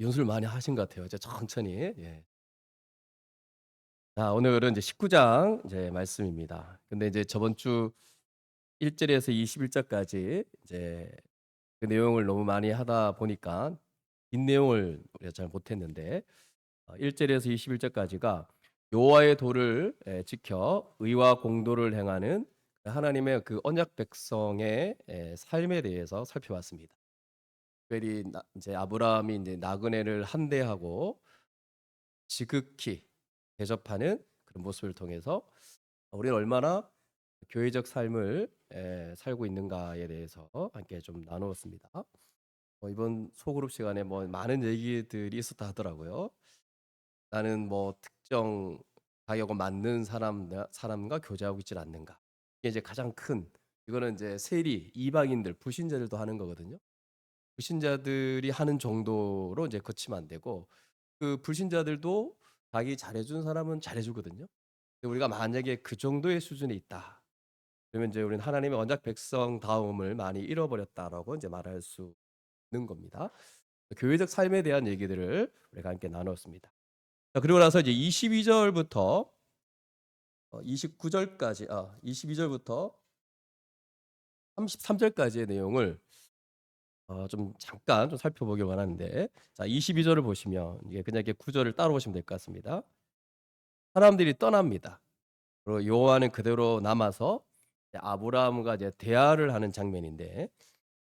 연습을 많이 하신 것 같아요. 이제 천천히. 예. 자, 오늘은 이제 19장 이제 말씀입니다. 근데 이제 저번 주 1 절에서 21 절까지 이제 그 내용을 너무 많이 하다 보니까 긴 내용을 우리가 잘 못했는데 1 절에서 21 절까지가 여호와의 도를 지켜 의와 공도를 행하는 하나님의 그 언약 백성의 삶에 대해서 살펴봤습니다. 특별히 이제 아브라함이 이제 나그네를 한대하고 지극히 대접하는 그런 모습을 통해서 우리는 얼마나 교회적 삶을 살고 있는가에 대해서 함께 좀 나누었습니다. 이번 소그룹 시간에 뭐 많은 얘기들이 있었다 하더라고요. 나는 뭐 특정 자격에 맞는 사람과 교제하고 있질 않는가. 이게 이제 가장 큰 이거는 이제 세리 이방인들 불신자들도 하는 거거든요. 불신자들이 하는 정도로 이제 그치면 안 되고 그 불신자들도 자기 잘해준 사람은 잘해주거든요. 근데 우리가 만약에 그 정도의 수준에 있다. 그러면 이제 우리는 하나님의 언약 백성다움을 많이 잃어버렸다라고 이제 말할 수 있는 겁니다. 교회적 삶에 대한 얘기들을 우리가 함께 나눴습니다. 자, 그리고 나서 이제 22절부터 29절까지 22절부터 33절까지의 내용을 좀 잠깐 좀 살펴보길 원하는데 자 22절을 보시면 이게 그냥 이렇게 구절을 따라오시면 될 것 같습니다. 사람들이 떠납니다. 그리고 여호와는 그대로 남아서 아브라함과 이제 대화를 하는 장면인데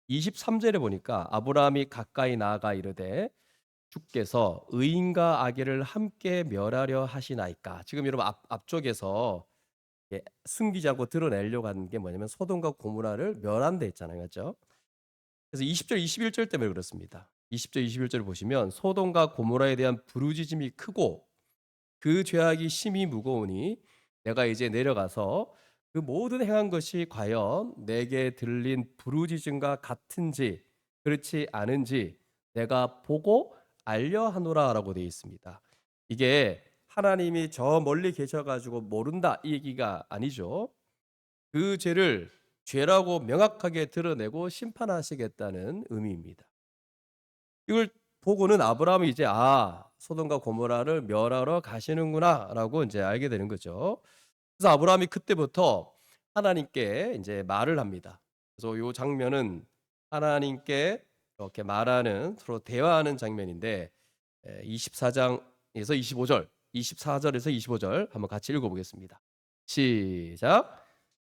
23절에 보니까 아브라함이 가까이 나아가 이르되 주께서 의인과 악인을 함께 멸하려 하시나이까. 지금 여러분 앞쪽에서 숨기지 않고 드러내려고 하는 게 뭐냐면 소돔과 고모라를 멸한다 했잖아요. 그렇죠? 그래서 20절 21절 때문에 그렇습니다. 20절 21절을 보시면 소돔과 고모라에 대한 부르짖음이 크고 그 죄악이 심히 무거우니 내가 이제 내려가서 그 모든 행한 것이 과연 내게 들린 부르짖음과 같은지 그렇지 않은지 내가 보고 알려 하노라라고 되어 있습니다. 이게 하나님이 저 멀리 계셔 가지고 모른다 이 얘기가 아니죠. 그 죄를 죄라고 명확하게 드러내고 심판하시겠다는 의미입니다. 이걸 보고는 아브라함이 이제 '아 소돔과 고모라를 멸하러 가시는구나.'라고 인제 알게 되는 거죠. 그래서 아브라함이 그때부터 하나님께 인제 말을 합니다. 그래서 요 장면은 하나님께 이렇게 말하는 서로 대화하는 장면인데 24 장에서 25 절, 24 절에서 25절 한번 같이 읽어 보겠습니다. 시작.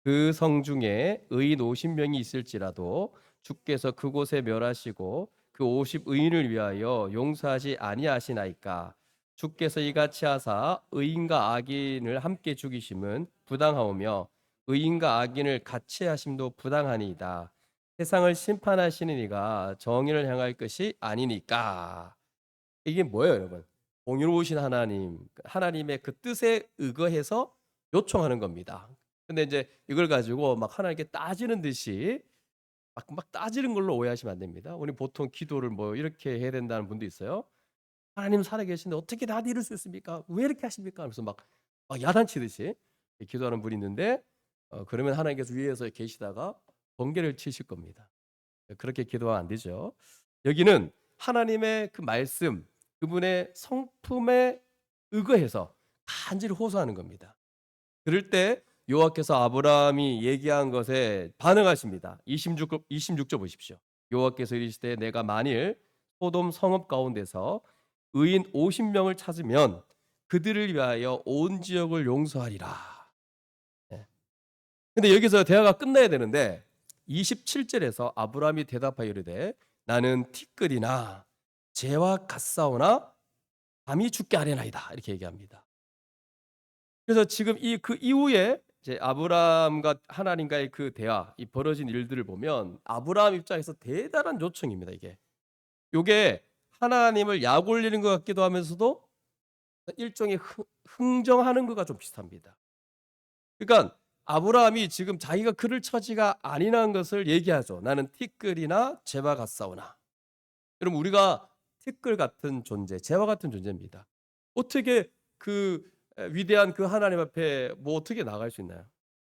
그 성 중에 의인 50 명이 있을지라도 주께서 그곳에 멸하시고 그 50 의인을 위하여 용서하지 아니하시나이까. 주께서 이같이 하사 의인과 악인을 함께 죽이심은 부당하오며 의인과 악인을 같이 하심도 부당하니이다. 세상을 심판하시는 이가 정의를 향할 것이 아니니까. 이게 뭐예요, 여러분? 공의로우신 하나님, 하나님의 그 뜻에 의거해서 요청하는 겁니다. 근데 이제 이걸 가지고 막 하나님께 따지는 듯이 막 따지는 걸로 오해하시면 안 됩니다. 우리 보통 기도를 뭐 이렇게 해야 된다는 분도 있어요. "하나님 살아계신데 어떻게 나한테 이럴 수 있습니까? 왜 이렇게 하십니까?" 하면서 막 야단치듯이 기도하는 분이 있는데 그러면 하나님께서 위에서 계시다가 번개를 치실 겁니다. 그렇게 기도하면 안 되죠. 여기는 하나님의 그 말씀, 그분의 성품에 의거해서 간절히 호소하는 겁니다. 그럴 때 여호와께서 아브라함이 얘기한 것에 반응하십니다. 26절 보십시오. 여호와께서 이르시되 내가 만일 소돔 성읍 가운데서 의인 50명을 찾으면 그들을 위하여 온 지역을 용서하리라. 예. 근데 여기서 대화가 끝나야 되는데 27절에서 아브라함이 대답하여 이르되 나는 티끌이나 재와 같사오나 감히 죽게 아뢰나이다. 이렇게 얘기합니다. 그래서 지금 그 이후에 이제 아브라함과 하나님과의 그 대화, 이 벌어진 일들을 보면 아브라함 입장에서 대단한 요청입니다, 이게. 요게 하나님을 약 올리는 것 같기도 하면서도 일종의 흥정하는 것과 좀 비슷합니다. 그러니까 아브라함이 지금 자기가 그럴 처지가 아니라는 것을 얘기하죠. "나는 티끌이나 재와 같사오나." 여러분 우리가 티끌 같은 존재, 재와 같은 존재입니다. 어떻게 그 위대한 그 하나님 앞에 뭐 어떻게 나갈 수 있나요?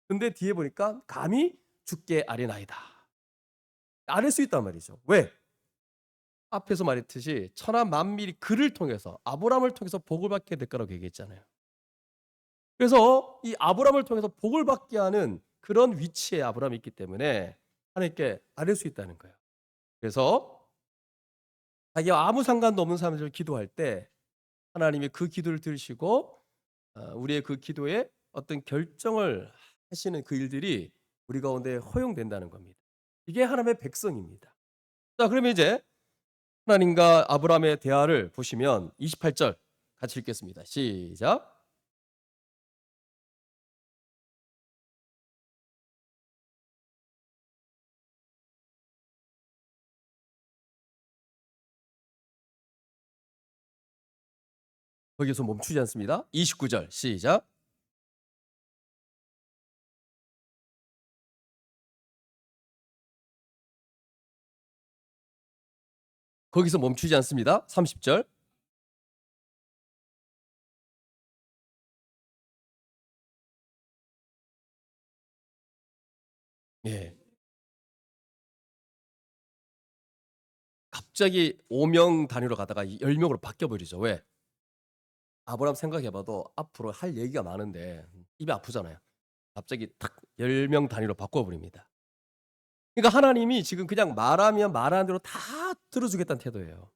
근데 뒤에 보니까 "감히 주께 아뢰나이다." 아뢰 수 있단 말이죠. 왜? 앞에서 말했듯이 천하 만민이 그를 통해서 아브라함을 통해서 복을 받게 될 거라고 얘기했잖아요. 그래서 이 아브라함을 통해서 복을 받게 하는 그런 위치에 아브라함이 있기 때문에 하나님께 아뢰 수 있다는 거예요. 그래서 자기와 아무 상관도 없는 사람들 기도할 때 하나님이 그 기도를 들으시고 우리의 그 기도에 어떤 결정을 하시는 그 일들이 우리 가운데 허용된다는 겁니다. 이게 하나님의 백성입니다. 자, 그러면 이제 하나님과 아브라함의 대화를 보시면 28절 같이 읽겠습니다. 시작. 거기서 멈추지 않습니다. 29절 시작. 거기서 멈추지 않습니다. 30절. 예. 갑자기 5명 단위로 가다가 10명으로 바뀌어 버리죠. 왜? 아브라함 생각해 봐도 앞으로 할 얘기가 많은데 입이 아프잖아요. 갑자기 탁 10명 단위로 바꿔 버립니다. 그러니까 하나님이 지금 그냥 말하면 말하는 대로 다 들어 주겠다는 태도예요.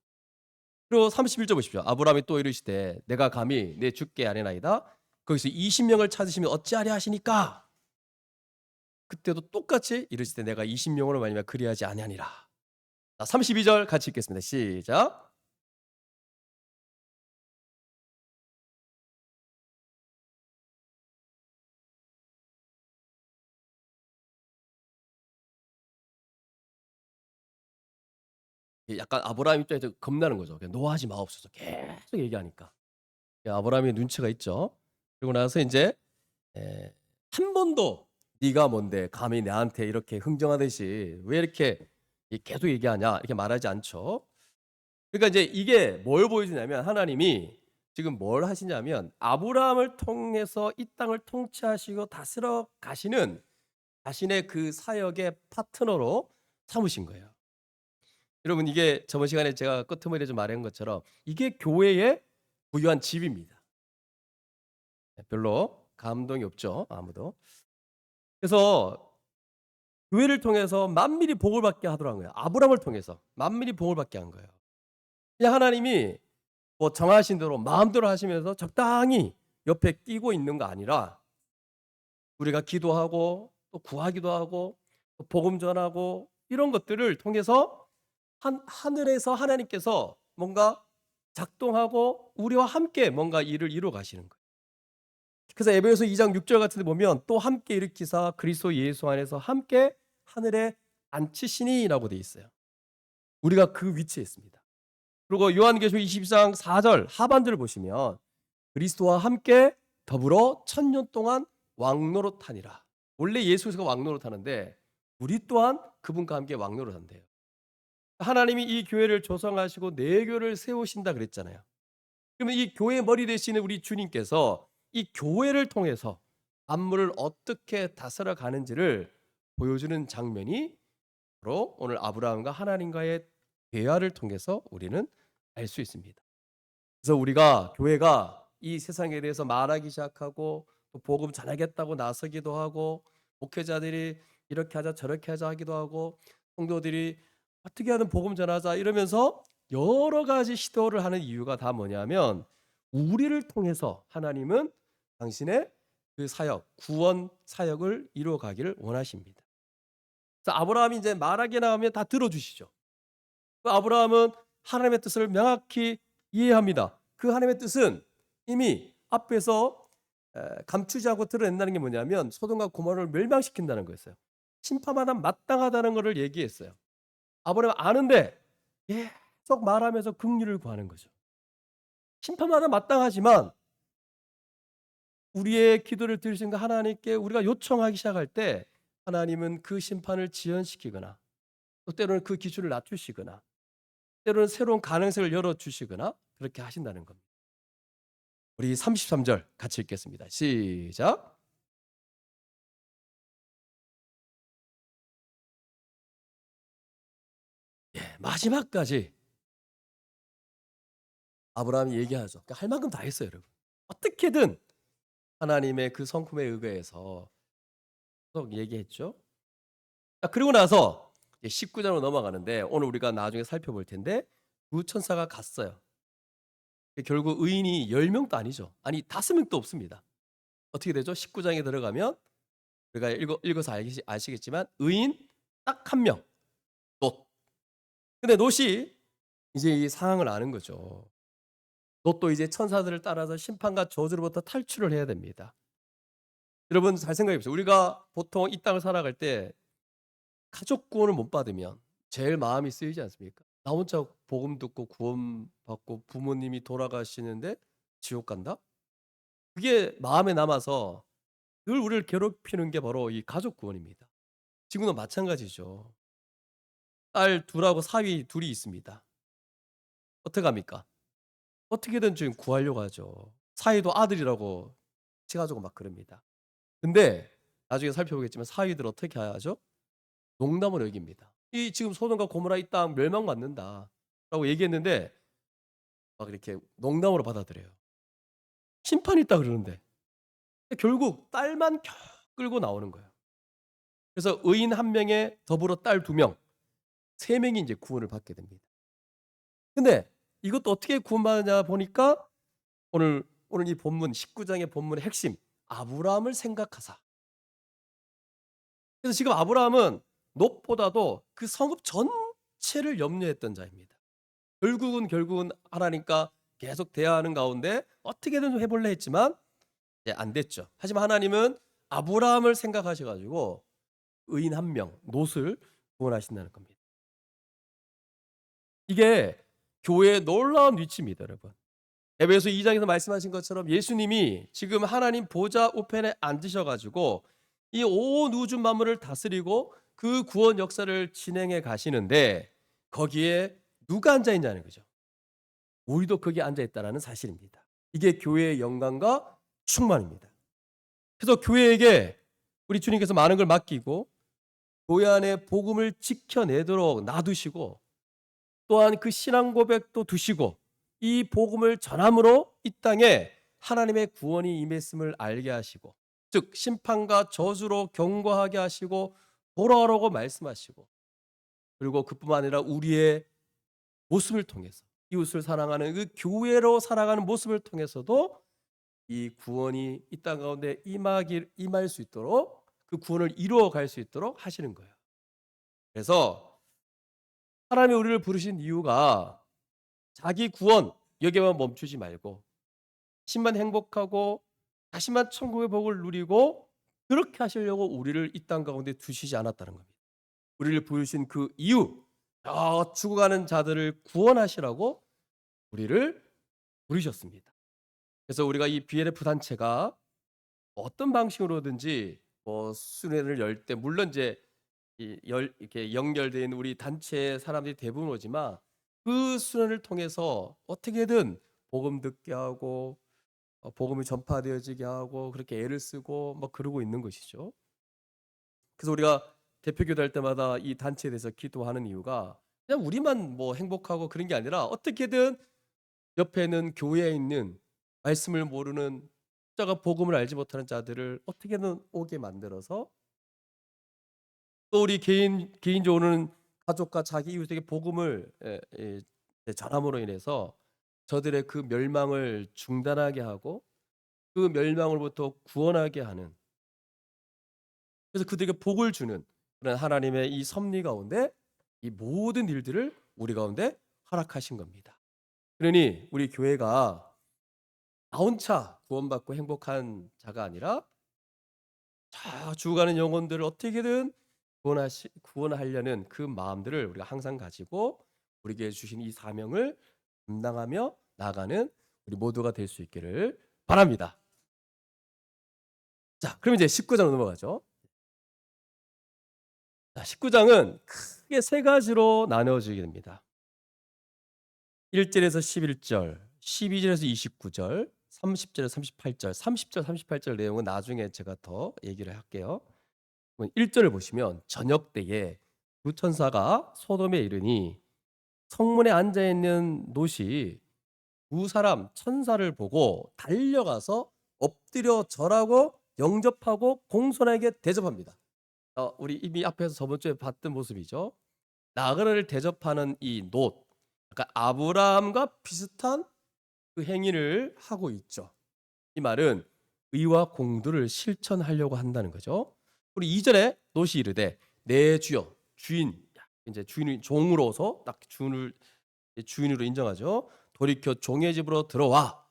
그리고 31절 보십시오. 아브라함이 또 이르시되 내가 감히 내 주께 아뢰나이다. 거기서 20명을 찾으시면 어찌하랴 하시니까. 그때도 똑같이 이르시되 내가 20명으로 말미암아 그리하지 아니하니라. 자, 32절 같이 읽겠습니다. 시작. 약간 아브라함 입장에서 겁나는 거죠. 그냥 노하지 마옵소서. 계속 얘기하니까. 아브라함이 눈치가 있죠. 그리고 나서 인제 한 번도 "네가 뭔데 감히 나한테 이렇게 흥정하듯이 왜 이렇게 계속 얘기하냐." 이렇게 말하지 않죠. 그러니까 이제 이게 뭘 보여주냐면 하나님이 지금 뭘 하시냐면 아브라함을 통해서 이 땅을 통치하시고 다스려 가시는 자신의 그 사역의 파트너로 삼으신 거예요. 여러분 이게 저번 시간에 제가 끄트머리에 좀 말한 것처럼 이게 교회의 부유한 집입니다. 별로 감동이 없죠, 아무도. 그래서 교회를 통해서 만민이 복을 받게 하더라고요. 아브라함을 통해서 만민이 복을 받게 한 거예요. 그냥 하나님이 뭐 정하신 대로 마음대로 하시면서 적당히 옆에 끼고 있는 거 아니라 우리가 기도하고 또 구하기도 하고 또 복음 전하고 이런 것들을 통해서 하늘에서 하나님께서 뭔가 작동하고 우리와 함께 뭔가 일을 이루어 가시는 거예요. 그래서 에베소서 2장 6절 같은 데 보면 또 함께 일으키사 그리스도 예수 안에서 함께 하늘에 앉히시니라고 돼 있어요. 우리가 그 위치에 있습니다. 그리고 요한계시록 22장 4절 하반절을 보시면 그리스도와 함께 더불어 천년 동안 왕노릇하니라. 원래 예수가 왕노릇하는데 우리 또한 그분과 함께 왕노릇한대요. 하나님이 이 교회를 조성하시고 내 교회를 세우신다 그랬잖아요. 그러면 이 교회 머리 되시는 우리 주님께서 이 교회를 통해서 만물을 어떻게 다스려 가는지를 보여주는 장면이 바로 오늘 아브라함과 하나님과의 대화를 통해서 우리는 알 수 있습니다. 그래서 우리가 교회가 이 세상에 대해서 말하기 시작하고 또 복음 전하겠다고 나서기도 하고 목회자들이 이렇게 하자 저렇게 하자 하기도 하고 성도들이 어떻게 하든 복음 전하자 이러면서 여러 가지 시도를 하는 이유가 다 뭐냐면 우리를 통해서 하나님은 당신의 그 사역, 구원 사역을 이루어 가기를 원하십니다. 그래서 아브라함이 이제 말하게 나오면 다 들어주시죠. 그 아브라함은 하나님의 뜻을 명확히 이해합니다. 그 하나님의 뜻은 이미 앞에서 감추지 않고 드러낸다는 게 뭐냐면 소돔과 고모라를 멸망시킨다는 거였어요. 심판마다 마땅하다는 것을 얘기했어요. 아브라함은 아는데 계속 말하면서 긍휼을 구하는 거죠. 심판마다 마땅하지만 우리의 기도를 들으신 그 하나님께 우리가 요청하기 시작할 때 하나님은 그 심판을 지연시키거나 또 때로는 그 기준을 낮추시거나 때로는 새로운 가능성을 열어주시거나 그렇게 하신다는 겁니다. 우리 33절 같이 읽겠습니다. 시작. 예, 마지막까지 아브라함이 얘기하죠. 그러니까 할 만큼 다 했어요, 여러분. 어떻게든 하나님의 그 성품에 의거해서 계속 얘기했죠. 그리고 나서 이제 19장으로 넘어가는데 오늘 우리가 나중에 살펴볼 텐데 두 천사가 갔어요. 결국 의인이 10명도 아니죠. 아니 5명도 없습니다. 어떻게 되죠? 19장에 들어가면 우리가 읽어서 아시겠지만 의인 딱 1명 롯. 근데 롯이 이제 이 상황을 아는 거죠. 롯도 이제 천사들을 따라서 심판과 저주로부터 탈출을 해야 됩니다. 여러분 잘 생각해 보세요. 우리가 보통 이 땅을 살아갈 때 가족 구원을 못 받으면 제일 마음이 쓰이지 않습니까? 나 혼자 복음 듣고 구원받고 부모님이 돌아가시는데 지옥 간다? 그게 마음에 남아서 늘 우리를 괴롭히는 게 바로 이 가족 구원입니다. 지금도 마찬가지죠. 딸 둘하고 사위 둘이 있습니다. 어떡합니까? 어떻게든 지금 구하려고 하죠. 사위도 아들이라고 치 가지고 막 그럽니다. 근데 나중에 살펴보겠지만 사위들 어떻게 하죠? 농담으로 여깁니다. 이 지금 소돔과 고모라 이 땅 멸망받는다라고 얘기했는데 막 이렇게 농담으로 받아들여요. 심판이 있다 그러는데 결국 딸만 겨 끌고 나오는 거예요. 그래서 의인 1명에 더불어 딸 2명, 3명이 이제 구원을 받게 됩니다. 근데 이것도 어떻게 구원받느냐 보니까 오늘 이 본문 19장의 본문의 핵심 아브라함을 생각하사. 그래서 지금 아브라함은 롯보다도 그 성읍 전체를 염려했던 자입니다. 결국은 하나님과 계속 대화하는 가운데 어떻게든 좀 해볼래 했지만 이제 안 됐죠. 하지만 하나님은 아브라함을 생각하셔 가지고 의인 1명 롯을 구원하신다는 겁니다. 이게 교회의 놀라운 위치입니다, 여러분. 에베소 2장에서 말씀하신 것처럼 예수님이 지금 하나님 보좌 우편에 앉으셔 가지고 이 온 우주 만물을 다스리고 그 구원 역사를 진행해 가시는데 거기에 누가 앉아 있냐는 거죠. 우리도 거기에 앉아 있다라는 사실입니다. 이게 교회의 영광과 충만입니다. 그래서 교회에게 우리 주님께서 많은 걸 맡기고 교회 안에 복음을 지켜내도록 놔두시고 또한 그 신앙 고백도 두시고 이 복음을 전함으로 이 땅에 하나님의 구원이 임했음을 알게 하시고 즉 심판과 저주로 경고하게 하시고 돌아오라고 말씀하시고 그리고 그뿐만 아니라 우리의 모습을 통해서 이웃을 사랑하는 그 교회로 살아가는 모습을 통해서도 이 구원이 이 땅 가운데 임할 수 있도록 그 구원을 이루어 갈 수 있도록 하시는 거예요. 그래서 하나님이 우리를 부르신 이유가 자기 구원 여기에만 멈추지 말고 자신만 행복하고 자신만 천국의 복을 누리고 그렇게 하시려고 우리를 이 땅 가운데 두시지 않았다는 겁니다. 우리를 부르신 그 이유, 죽어가는 자들을 구원하시라고 우리를 부르셨습니다. 그래서 우리가 이 BLF 단체가 어떤 방식으로든지 뭐 수련회를 열 때 물론 이제 이렇게 연결되어 있는 우리 단체 사람들이 대부분 오지만 그 수련을 통해서 어떻게든 복음 듣게 하고 복음이 전파되어지게 하고 그렇게 애를 쓰고 뭐 그러고 있는 것이죠. 그래서 우리가 대표기도 할 때마다 이 단체에 대해서 기도하는 이유가 그냥 우리만 뭐 행복하고 그런 게 아니라 어떻게든 옆에는 교회에 있는 말씀을 모르는 자가 복음을 알지 못하는 자들을 어떻게든 오게 만들어서 또 우리 개인적으로는 가족과 자기 이웃에게 복음을 전함으로 인해서 저들의 그 멸망을 중단하게 하고 그 멸망으로부터 구원하게 하는 그래서 그들에게 복을 주는 그런 하나님의 이 섭리 가운데 이 모든 일들을 우리 가운데 허락하신 겁니다. 그러니 우리 교회가 나 혼자 구원받고 행복한 자가 아니라 죽어가는 영혼들을 어떻게든 구원하려는 그 마음들을 우리가 항상 가지고 우리에게 주신 이 사명을 감당하며 나가는 우리 모두가 될 수 있기를 바랍니다. 자, 그럼 이제 19장으로 넘어가죠. 자, 19장은 크게 세 가지로 나누어지게 됩니다. 1절에서 11절, 12절에서 29절, 30절에서 38절, 30절, 38절 내용은 나중에 제가 더 얘기를 할게요. 1절을 보시면 저녁 때에 두 천사가 소돔에 이르니 성문에 앉아 있는 롯이 두 사람 천사를 보고 달려가서 엎드려 절하고 영접하고 공손하게 대접합니다. 우리 이미 앞에서 저번 주에 봤던 모습이죠. 나그네를 대접하는 이 놋, 그러니까 아브라함과 비슷한 그 행위를 하고 있죠. 이 말은 의와 공도를 실천하려고 한다는 거죠. 우리 이전에 놋이 이르되 내 주여 주인, 이제 주인이 종으로서 딱 주인을 주인으로 인정하죠. 돌이켜 종의 집으로 들어와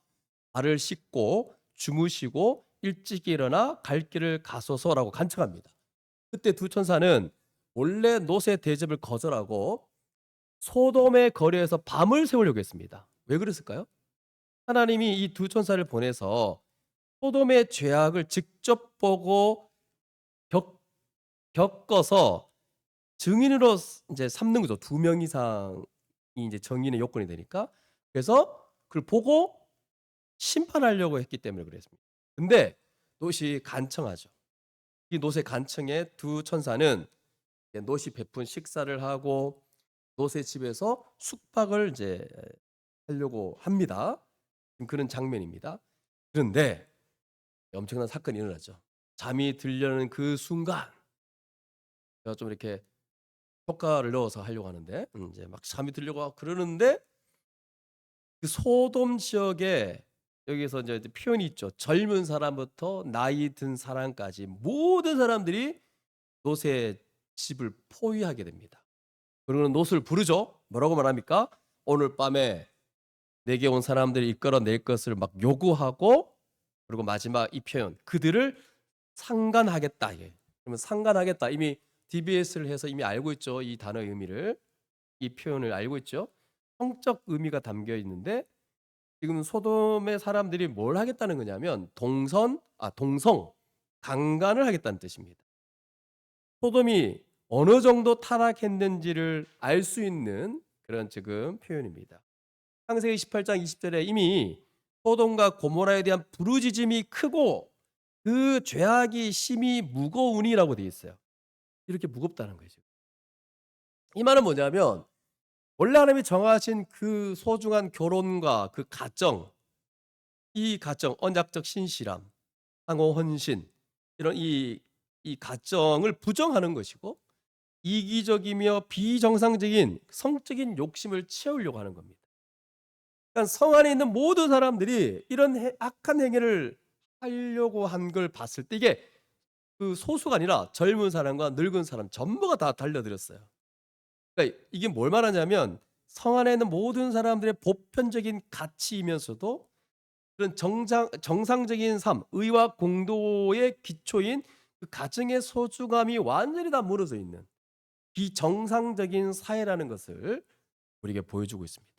발을 씻고 주무시고 일찍 일어나 갈 길을 가소서라고 간청합니다. 그때 두 천사는 원래 놋의 대접을 거절하고 소돔의 거리에서 밤을 새우려고 했습니다. 왜 그랬을까요? 하나님이 이 두 천사를 보내서 소돔의 죄악을 직접 보고 겪, 겪어서 증인으로 이제 삼는 거죠. 두 명 이상이 이제 정인의 요건이 되니까. 그래서 그걸 보고 심판하려고 했기 때문에 그랬습니다. 근데 놋이 간청하죠. 이 놋의 간청에 두 천사는 놋이 베푼 식사를 하고 놋의 집에서 숙박을 이제 하려고 합니다. 지금 그런 장면입니다. 그런데 엄청난 사건이 일어나죠. 잠이 들려는 그 순간 제가 좀 이렇게 효과를 넣어서 하려고 하는데 이제 막 잠이 들려고 그러는데 그 소돔 지역에 여기서 이제 표현이 있죠. 젊은 사람부터 나이 든 사람까지 모든 사람들이 롯의 집을 포위하게 됩니다. 그러고는 롯을 부르죠. 뭐라고 말합니까? 오늘 밤에 내게 온 사람들이 이끌어낼 것을 막 요구하고 그리고 마지막 이 표현 그들을 상간하겠다. 예. 그러면 상간하겠다. 이미 DBS를 해서 이미 알고 있죠. 이 단어의 의미를. 이 표현을 알고 있죠. 성적 의미가 담겨 있는데 지금 소돔의 사람들이 뭘 하겠다는 거냐면 동성 강간을 하겠다는 뜻입니다. 소돔이 어느 정도 타락했는지를 알 수 있는 그런 지금 표현입니다. 창세기 18장 20절에 이미 소돔과 고모라에 대한 부르짖음이 크고 그 죄악이 심히 무거우니라고 되어 있어요. 이렇게 무겁다는 거죠. 이 말은 뭐냐면 원래 하나님이 정하신 그 소중한 결혼과 그 가정, 이 가정, 언약적 신실함, 상호 헌신 이런 이 가정을 부정하는 것이고 이기적이며 비정상적인 성적인 욕심을 채우려고 하는 겁니다. 그러니까 성 안에 있는 모든 사람들이 이런 악한 행위를 하려고 한 걸 봤을 때 이게 그 소수가 아니라 젊은 사람과 늙은 사람 전부가 다 달려들었어요. 그러니까 이게 뭘 말하냐면 성 안에 있는 모든 사람들의 보편적인 가치이면서도 그런 정상적인 삶, 의와 공도의 기초인 그 가정의 소중함이 완전히 다 무너져 있는 비정상적인 사회라는 것을 우리에게 보여주고 있습니다.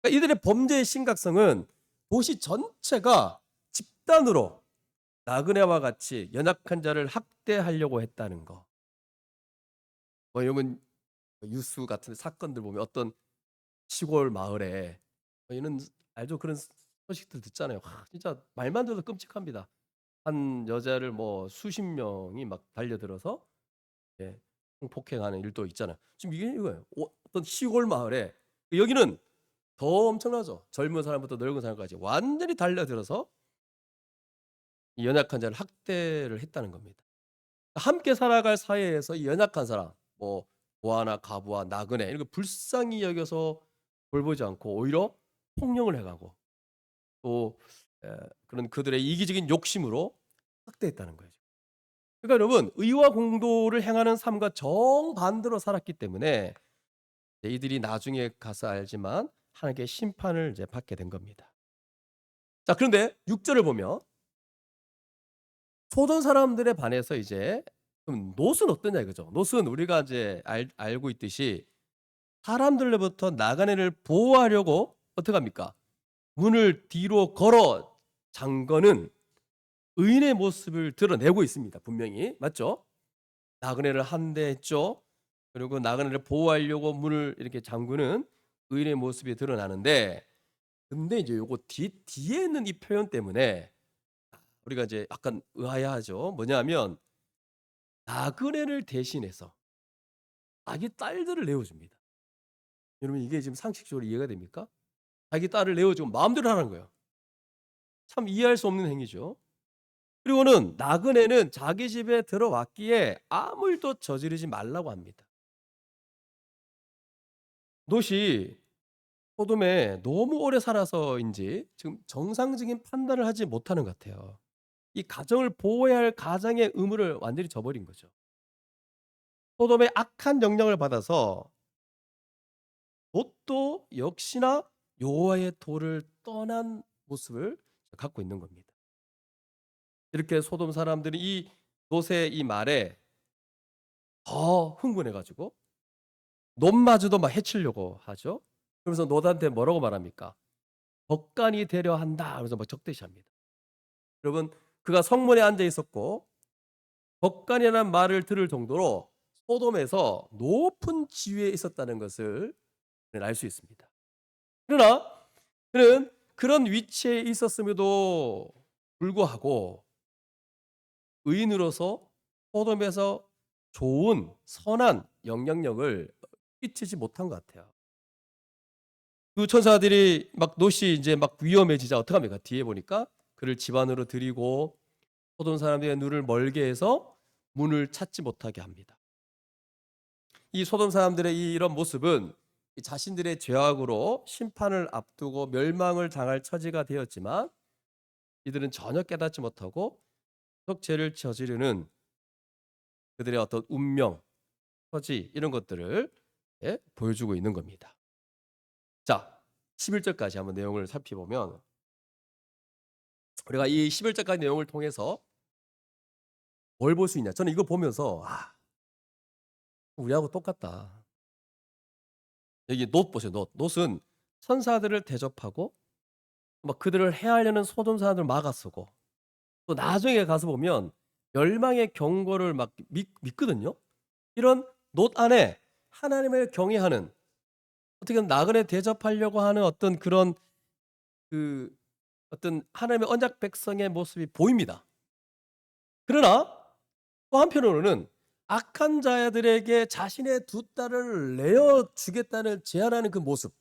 그러니까 이들의 범죄의 심각성은 도시 전체가 집단으로 나그네와 같이 연약한 자를 학대하려고 했다는 거. 뭐 여러분 뉴스 같은 사건들 보면 어떤 시골 마을에 이런 알죠? 그런 소식들 듣잖아요. 진짜 말만 들어도 끔찍합니다. 한 여자를 뭐 수십 명이 막 달려들어서 예, 폭행하는 일도 있잖아요. 지금 이게 이거예요. 어떤 시골 마을에 여기는 더 엄청나죠. 젊은 사람부터 늙은 사람까지 완전히 달려들어서 이 연약한 자를 학대를 했다는 겁니다. 함께 살아갈 사회에서 이 연약한 사람, 뭐 고아나 가부와 나그네 이런 거 불쌍히 여겨서 돌보지 않고 오히려 폭력을 해가고 또 그런 그들의 이기적인 욕심으로 학대했다는 거죠. 그러니까 여러분 의와 공도를 행하는 삶과 정반대로 살았기 때문에 이들이 나중에 가서 알지만 하나님께 심판을 이제 받게 된 겁니다. 자 그런데 6절을 보면 소돔 사람들에 반해서 이제 그럼 롯은 어떠냐 이거죠. 롯은 우리가 이제 알고 있듯이 사람들로부터 나그네를 보호하려고 어떻게 합니까? 문을 뒤로 걸어 잠거는 의인의 모습을 드러내고 있습니다. 분명히 맞죠? 나그네를 한대했죠. 그리고 나그네를 보호하려고 문을 이렇게 잠그는 의인의 모습이 드러나는데 근데 이제 요거 뒤에 있는 이 표현 때문에 우리가 이제 약간 의아해하죠. 뭐냐면 나그네를 대신해서 자기 딸들을 내어줍니다. 여러분 이게 지금 상식적으로 이해가 됩니까? 자기 딸을 내어주고 마음대로 하라는 거예요. 참 이해할 수 없는 행위죠. 그리고는 나그네는 자기 집에 들어왔기에 아무 일도 저지르지 말라고 합니다. 롯이 소돔에 너무 오래 살아서인지 지금 정상적인 판단을 하지 못하는 것 같아요. 이 가정을 보호해야 할 가장의 의무를 완전히 저버린 거죠. 소돔의 악한 영향을 받아서 롯도 역시나 여호와의 도를 떠난 모습을 갖고 있는 겁니다. 이렇게 소돔 사람들이 이 롯의 이 말에 더 흥분해 가지고 롯마저도 막 해치려고 하죠. 그러면서 롯한테 뭐라고 말합니까? "법관이 되려 한다." 그러면서 막 적대시합니다. 여러분, 그가 성문에 앉아 있었고 법관이라는 말을 들을 정도로 소돔에서 높은 지위에 있었다는 것을 알 수 있습니다. 그러나 그는 그런 위치에 있었음에도 불구하고 의인으로서 소돔에서 좋은 선한 영향력을 끼치지 못한 것 같아요. 그 천사들이 막 롯이 이제 막 위험해지자 어떡합니까? 뒤에 보니까 그를 집 안으로 들이고 소돔 사람들의 눈을 멀게 해서 문을 찾지 못하게 합니다. 이 소돔 사람들의 이런 모습은 자신들의 죄악으로 심판을 앞두고 멸망을 당할 처지가 되었지만 이들은 전혀 깨닫지 못하고 계속 죄를 저지르는 그들의 어떤 운명, 처지 이런 것들을 보여주고 있는 겁니다. 자, 11절까지 한번 내용을 살펴보면 우리가 이 11절까지 내용을 통해서 뭘 볼 수 있냐? 저는 이거 보면서 우리하고 똑같다. 여기 놋 보세요. 놋. 놋은 천사들을 대접하고 막 그들을 해하려는 소돔 사람들을 막아서고 또 나중에 가서 보면 멸망의 경고를 막 믿거든요. 이런 놋 안에 하나님을 경외하는 어떻게 보면 나그네 대접하려고 하는 어떤 그런 그 어떤 하나님의 언약 백성의 모습이 보입니다. 그러나 또 한편으로는 악한 자들에게 자신의 두 딸을 내어 주겠다는 제안하는 그 모습.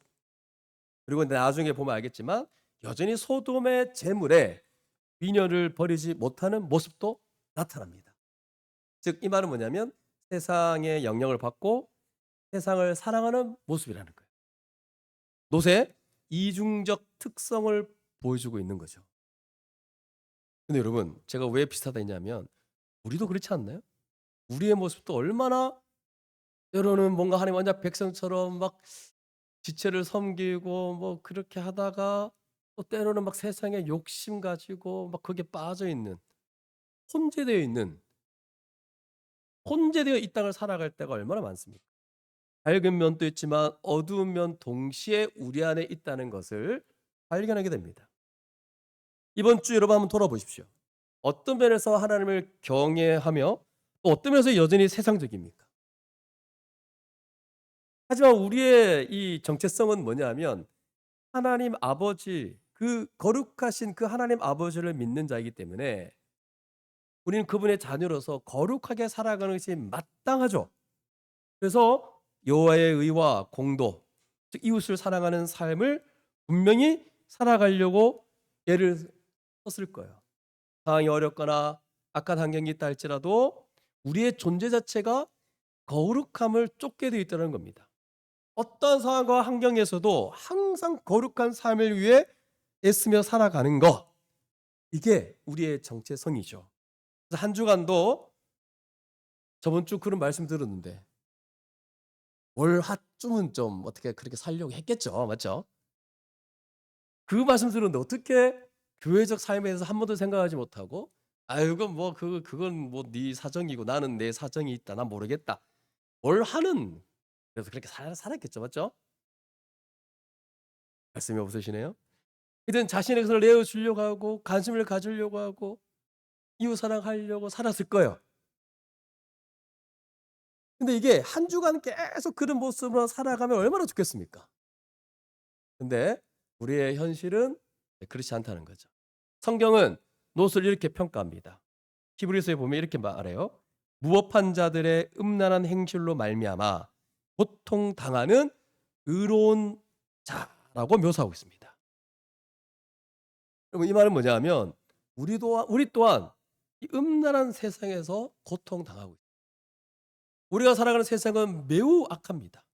그리고 나중에 보면 알겠지만 여전히 소돔의 재물에 미련을 버리지 못하는 모습도 나타납니다. 즉 이 말은 뭐냐면 세상의 영향을 받고 세상을 사랑하는 모습이라는 거예요. 롯의 이중적 특성을 보여주고 있는 거죠. 근데 여러분, 제가 왜 비슷하다 했냐면 우리도 그렇지 않나요? 우리의 모습도 얼마나 때로는 뭔가 하나님 언약 백성처럼 막 지체를 섬기고 뭐 그렇게 하다가 또 때로는 막 세상에 욕심 가지고 막 거기에 빠져 있는 혼재되어 있는 혼재되어 이 땅을 살아갈 때가 얼마나 많습니까? 밝은 면도 있지만 어두운 면 동시에 우리 안에 있다는 것을 발견하게 됩니다. 이번 주 여러분 한번 돌아보십시오. 어떤 면에서 하나님을 경외하며 또 어떤 면에서 여전히 세상적입니까? 하지만 우리의 이 정체성은 뭐냐면 하나님 아버지 그 거룩하신 그 하나님 아버지를 믿는 자이기 때문에 우리는 그분의 자녀로서 거룩하게 살아가는 것이 마땅하죠. 그래서 여호와의 의와 공도, 즉 이웃을 사랑하는 삶을 분명히 살아가려고 애를 썼을 거예요. 상황이 어렵거나 악한 환경이 있다 할지라도 우리의 존재 자체가 거룩함을 쫓게 되어 있다는 겁니다. 어떤 상황과 환경에서도 항상 거룩한 삶을 위해 애쓰며 살아가는 것, 이게 우리의 정체성이죠. 그래서 한 주간도 저번 주 그런 말씀 들었는데 월 화쯤은 좀 어떻게 그렇게 살려고 했겠죠. 맞죠? 그 말씀 들었는데 어떻게 교회적 삶에 대해서 한 번도 생각하지 못하고 이건 뭐 그건 뭐 네 사정이고 나는 내 사정이 있다. 난 모르겠다. 뭘 하는 그래서 그렇게 살았겠죠. 맞죠? 말씀이 없으시네요. 이든 자신의 것을 내어 주려고 하고 관심을 가지려고 하고 이웃 사랑하려고 살았을 거예요. 근데 이게 한 주간 계속 그런 모습으로 살아가면 얼마나 좋겠습니까? 근데 우리의 현실은 그렇지 않다는 거죠. 성경은 롯을 이렇게 평가합니다. 히브리서에 보면 이렇게 말해요. 무법한 자들의 음란한 행실로 말미암아 고통 당하는 의로운 자. 묘사하고 있습니다. 여러분 이 말은 뭐냐면 우리 또한 이 음란한 세상에서 고통당하고 있습니다. 우리가 살아가는 세상은 매우 악합니다.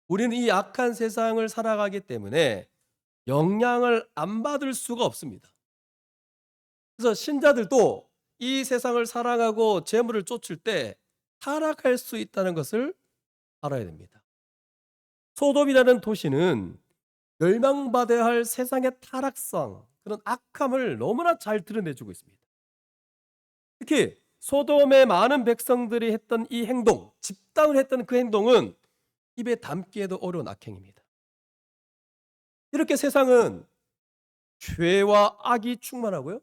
우리는 이 악한 세상을 살아가기 때문에 영향을 안 받을 수가 없습니다. 그래서 신자들도 이 세상을 사랑하고 재물을 쫓을 때 타락할 수 있다는 것을 알아야 됩니다. 소돔이라는 도시는 멸망받아야 할 세상의 타락성, 그런 악함을 너무나 잘 드러내주고 있습니다. 특히 소돔의 많은 백성들이 했던 이 행동, 집단을 했던 그 행동은 입에 담기에도 어려운 악행입니다. 이렇게 세상은 죄와 악이 충만하고요.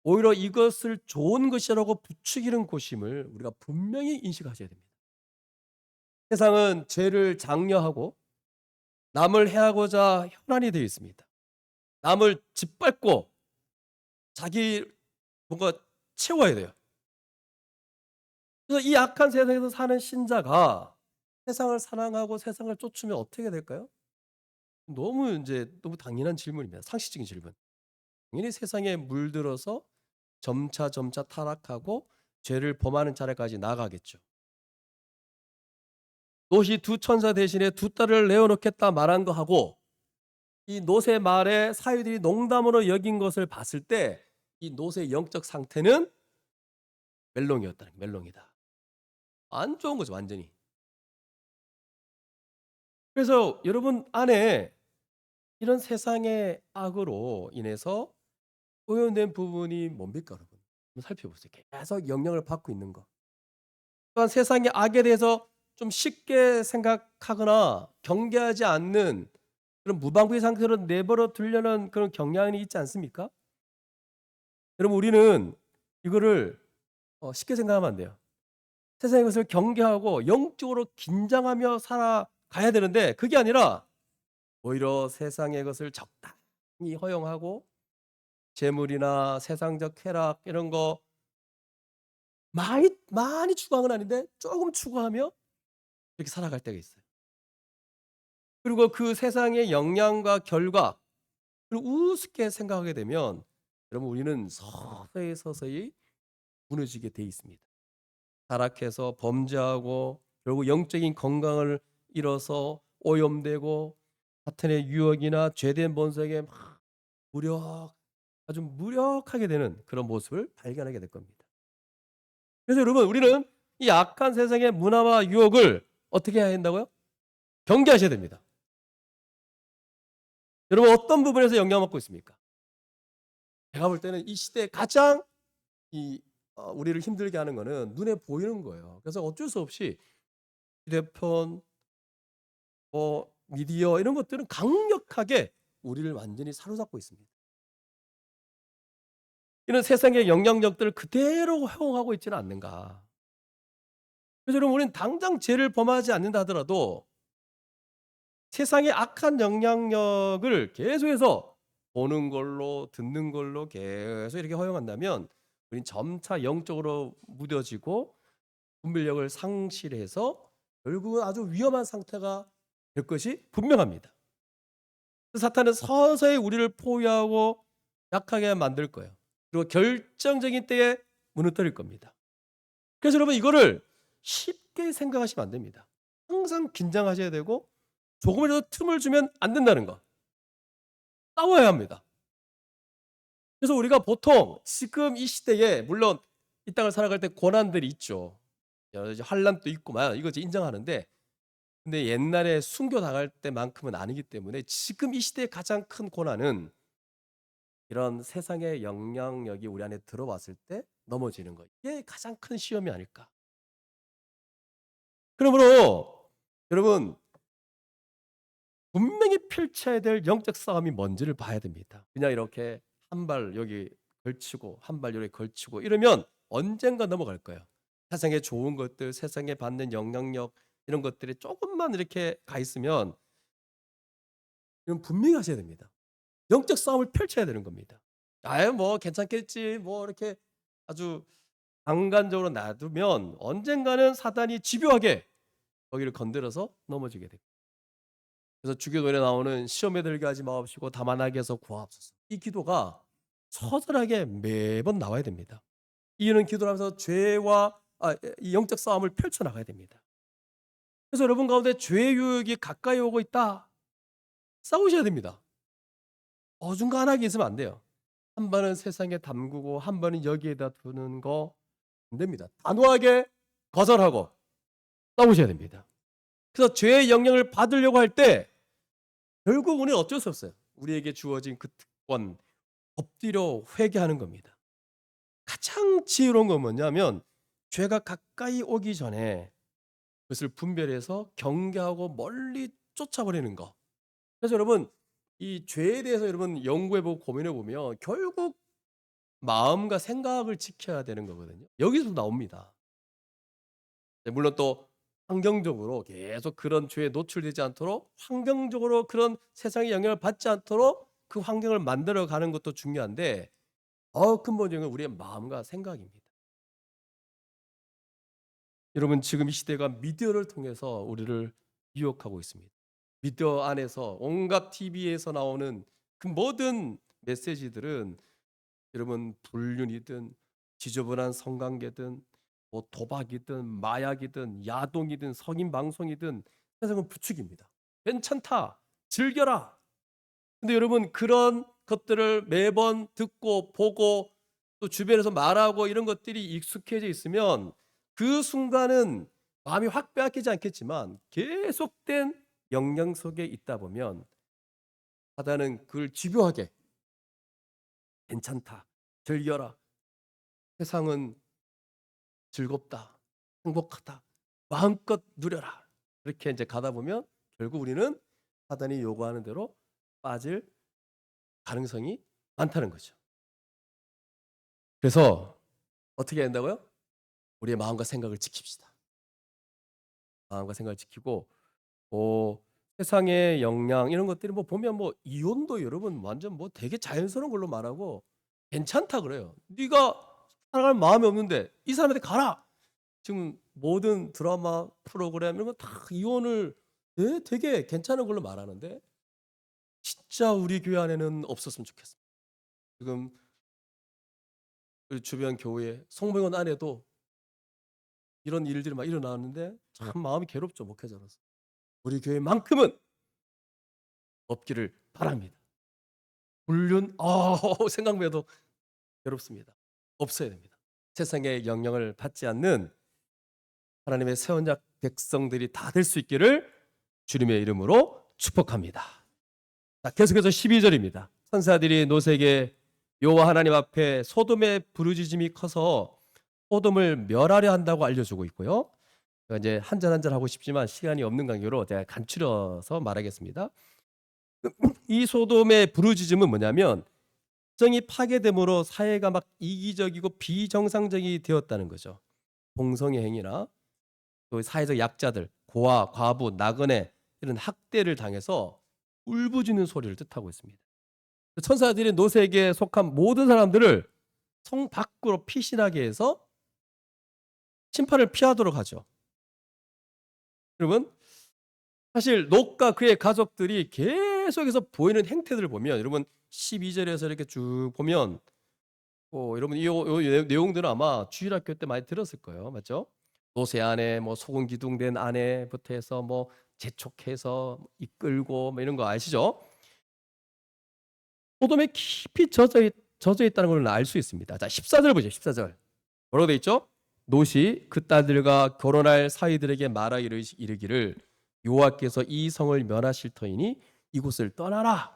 오히려 이것을 좋은 것이라고 부추기는 곳임을 우리가 분명히 인식하셔야 됩니다. 세상은 죄를 장려하고 남을 해하고자 혈안이 되어 있습니다. 남을 짓밟고 자기 뭔가 채워야 돼요. 그래서 이 악한 세상에서 사는 신자가 세상을 사랑하고 세상을 쫓으면 어떻게 될까요? 너무 당연한 질문입니다. 상식적인 질문. 당연히 세상에 물들어서 점차 타락하고 죄를 범하는 차례까지 나가겠죠. 롯이 두 천사 대신에 두 딸을 내어놓겠다 말한 거 하고 이 롯의 말에 사위들이 농담으로 여긴 것을 봤을 때 이 롯의 영적 상태는 멜롱이다. 안 좋은 거죠, 완전히. 그래서 여러분 안에 이런 세상의 악으로 인해서 오염된 부분이 뭡니까, 여러분? 한번 살펴보세요. 계속 영향을 받고 있는 거. 또한 세상의 악에 대해서 좀 쉽게 생각하거나 경계하지 않는 그런 무방비 상태로 내버려 두려는 그런 경향이 있지 않습니까? 여러분 우리는 이거를 쉽게 생각하면 안 돼요. 세상의 것을 경계하고 영적으로 긴장하며 살아가야 되는데 그게 아니라 오히려 세상의 것을 적당히 허용하고 재물이나 세상적 쾌락 이런 거 많이 추구한 건 아닌데 조금 추구하며 이렇게 살아갈 때가 있어요. 그리고 그 세상의 영향과 결과 그리고 우습게 생각하게 되면 여러분 우리는 서서히 무너지게 돼 있습니다. 타락해서 범죄하고 결국 영적인 건강을 잃어서 오염되고 사탄의 유혹이나 죄된 본성에 막 아주 무력하게 되는 그런 모습을 발견하게 될 겁니다. 그래서 여러분 우리는 이 악한 세상의 문화와 유혹을 어떻게 해야 한다고요? 경계하셔야 됩니다. 여러분 어떤 부분에서 영향을 받고 있습니까? 제가 볼 때는 이 시대에 가장 우리를 힘들게 하는 거는 눈에 보이는 거예요. 그래서 어쩔 수 없이 휴대폰, 미디어 이런 것들은 강력하게 우리를 완전히 사로잡고 있습니다. 이런 세상의 영향력들을 그대로 허용하고 있지는 않는가. 그래서 여러분 우리는 당장 죄를 범하지 않는다 하더라도 세상의 악한 영향력을 계속해서 보는 걸로 듣는 걸로 계속 이렇게 허용한다면 우리는 점차 영적으로 무뎌지고 분별력을 상실해서 결국은 아주 위험한 상태가 될 것이 분명합니다. 사탄은 서서히 우리를 포위하고 약하게 만들 거예요. 그리고 결정적인 때에 무너뜨릴 겁니다. 그래서 여러분 이거를 쉽게 생각하시면 안 됩니다. 항상 긴장하셔야 되고 조금이라도 틈을 주면 안 된다는 거. 싸워야 합니다. 그래서 우리가 보통 지금 이 시대에 물론 이 땅을 살아갈 때 고난들이 있죠. 여러 가지 환란도 있고 이거 인정하는데 근데 옛날에 순교당할 때만큼은 아니기 때문에 지금 이 시대의 가장 큰 고난은 이런 세상의 영향력이 우리 안에 들어왔을 때 넘어지는 거. 이게 가장 큰 시험이 아닐까. 그러므로 여러분 분명히 펼쳐야 될 영적 싸움이 뭔지를 봐야 됩니다. 그냥 이렇게 한 발 여기 걸치고 한 발 여기 걸치고 이러면 언젠가 넘어갈 거예요. 세상에 좋은 것들, 세상에 받는 영향력 이런 것들이 조금만 이렇게 가 있으면 이건 분명히 하셔야 됩니다. 영적 싸움을 펼쳐야 되는 겁니다. 아유 뭐 괜찮겠지 뭐 이렇게 아주 강간적으로 놔두면 언젠가는 사단이 집요하게 거기를 건드려서 넘어지게 됩니다. 그래서 주기도문에 나오는 "시험에 들게 하지 마옵시고 다만 악에서 구하옵소서." 이 기도가 처절하게 매번 나와야 됩니다. 이유는 기도를 하면서 죄와 이 영적 싸움을 펼쳐 나가야 됩니다. 그래서 여러분 가운데 죄의 유혹이 가까이 오고 있다. 싸우셔야 됩니다. 어중간하게 있으면 안 돼요. 한 번은 세상에 담그고 한 번은 여기에다 두는 거 안 됩니다. 단호하게 거절하고 싸우셔야 됩니다. 그래서 죄의 영향을 받으려고 할 때 결국 우리는 어쩔 수 없어요. 우리에게 주어진 그 특권 엎드려 회개하는 겁니다. 가장 지혜로운 건 뭐냐면 죄가 가까이 오기 전에 그것을 분별해서 경계하고 멀리 쫓아버리는 거. 그래서 여러분 이 죄에 대해서 여러분 연구해 보고 고민해 보면 결국 마음과 생각을 지켜야 되는 거거든요. 여기서 나옵니다. 네, 물론 또 환경적으로 계속 그런 죄에 노출되지 않도록 환경적으로 그런 세상의 영향을 받지 않도록 그 환경을 만들어 가는 것도 중요한데 근본적인 건 우리의 마음과 생각입니다. 여러분 지금 이 시대가 미디어를 통해서 우리를 유혹하고 있습니다. 미디어 안에서 온갖 TV에서 나오는 그 모든 메시지들은 여러분 불륜이든 지저분한 성관계든 뭐 도박이든 마약이든 야동이든 성인 방송이든 세상은 부추깁니다. 괜찮다. 즐겨라. 근데 여러분 그런 것들을 매번 듣고 보고 또 주변에서 말하고 이런 것들이 익숙해져 있으면 그 순간은 마음이 확 빼앗기지 않겠지만 계속된 영향 속에 있다 보면 사단은 그걸 집요하게 괜찮다. 즐겨라. 세상은 즐겁다. 행복하다. 마음껏 누려라. 그렇게 이제 가다 보면 결국 우리는 사단이 요구하는 대로 빠질 가능성이 많다는 거죠. 그래서 어떻게 해야 된다고요? 우리의 마음과 생각을 지킵시다. 마음과 생각을 지키고 세상의 영향 이런 것들이 뭐 보면 뭐 이혼도 여러분 완전 뭐 되게 자연스러운 걸로 말하고 괜찮다 그래요. 네가 살아갈 마음이 없는데 이 사람한테 가라. 지금 모든 드라마 프로그램 이런 거 다 이혼을 되게 괜찮은 걸로 말하는데 진짜 우리 교회 안에는 없었으면 좋겠습니다. 지금 우리 주변 교회 성모원 안에도 이런 일들이 막 일어나는데 참 마음이 괴롭죠. 목회자로서. 우리 교회만큼은 없기를 바랍니다. 불륜 생각만 해도 괴롭습니다. 없어야 됩니다. 세상의 영향을 받지 않는 하나님의 새 언약 백성들이 다 될 수 있기를 주님의 이름으로 축복합니다. 자, 계속해서 12절입니다. 천사들이 노새에게 여호와 하나님 앞에 소돔의 부르짖음이 커서 소돔을 멸하려 한다고 알려주고 있고요. 제가 이제 한 절 한 절 하고 싶지만 시간이 없는 관계로 제가 간추려서 말하겠습니다. 이 소돔의 부르짖음은 뭐냐면 정이 파괴됨으로 사회가 막 이기적이고 비정상적이 되었다는 거죠. 동성애 행위나 또 사회적 약자들, 고아, 과부, 나그네 이런 학대를 당해서 울부짖는 소리를 뜻하고 있습니다. 천사들이 노새에게 속한 모든 사람들을 성 밖으로 피신하게 해서 심판을 피하도록 하죠. 여러분 사실 롯과 그의 가족들이 계속해서 보이는 행태들을 보면 여러분 12절에서 이렇게 쭉 보면 여러분 이 내용들은 아마 주일학교 때 많이 들었을 거예요. 맞죠? 노새 아내, 뭐 소금 기둥된 아내부터 해서 뭐 재촉해서 이끌고 뭐 이런 거 아시죠? 소돔에 깊이 젖어 있다는 걸 알 수 있습니다. 자, 14절 보죠. 14절. 뭐라고 돼 있죠? 롯이 그 딸들과 결혼할 사이들에게 말하 이르기를 여호와께서 이 성을 멸하실 터이니 이곳을 떠나라.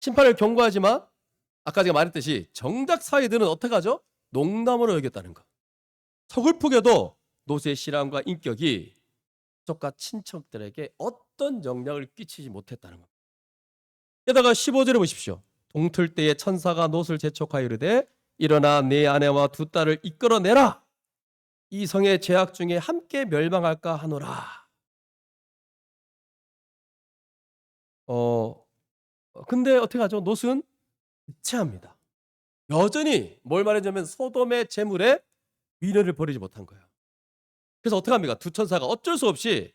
심판을 경고하지만 아까 제가 말했듯이 정작 사이들은 어떻게 하죠? 농담으로 여겼다는 거. 서글프게도 롯의 신앙과 인격이 가족과 친척들에게 어떤 영향을 끼치지 못했다는 겁니다. 게다가 15절에 보십시오. 동틀 때에 천사가 롯을 재촉하여 이르되 일어나 네 아내와 두 딸을 이끌어내라. 이 성의 죄악 중에 함께 멸망할까 하노라. 근데 어떻게 하죠? 롯은 대체합니다. 여전히 뭘 말하냐면 소돔의 재물에 미련을 버리지 못한 거예요. 그래서 어떻게 합니까? 두 천사가 어쩔 수 없이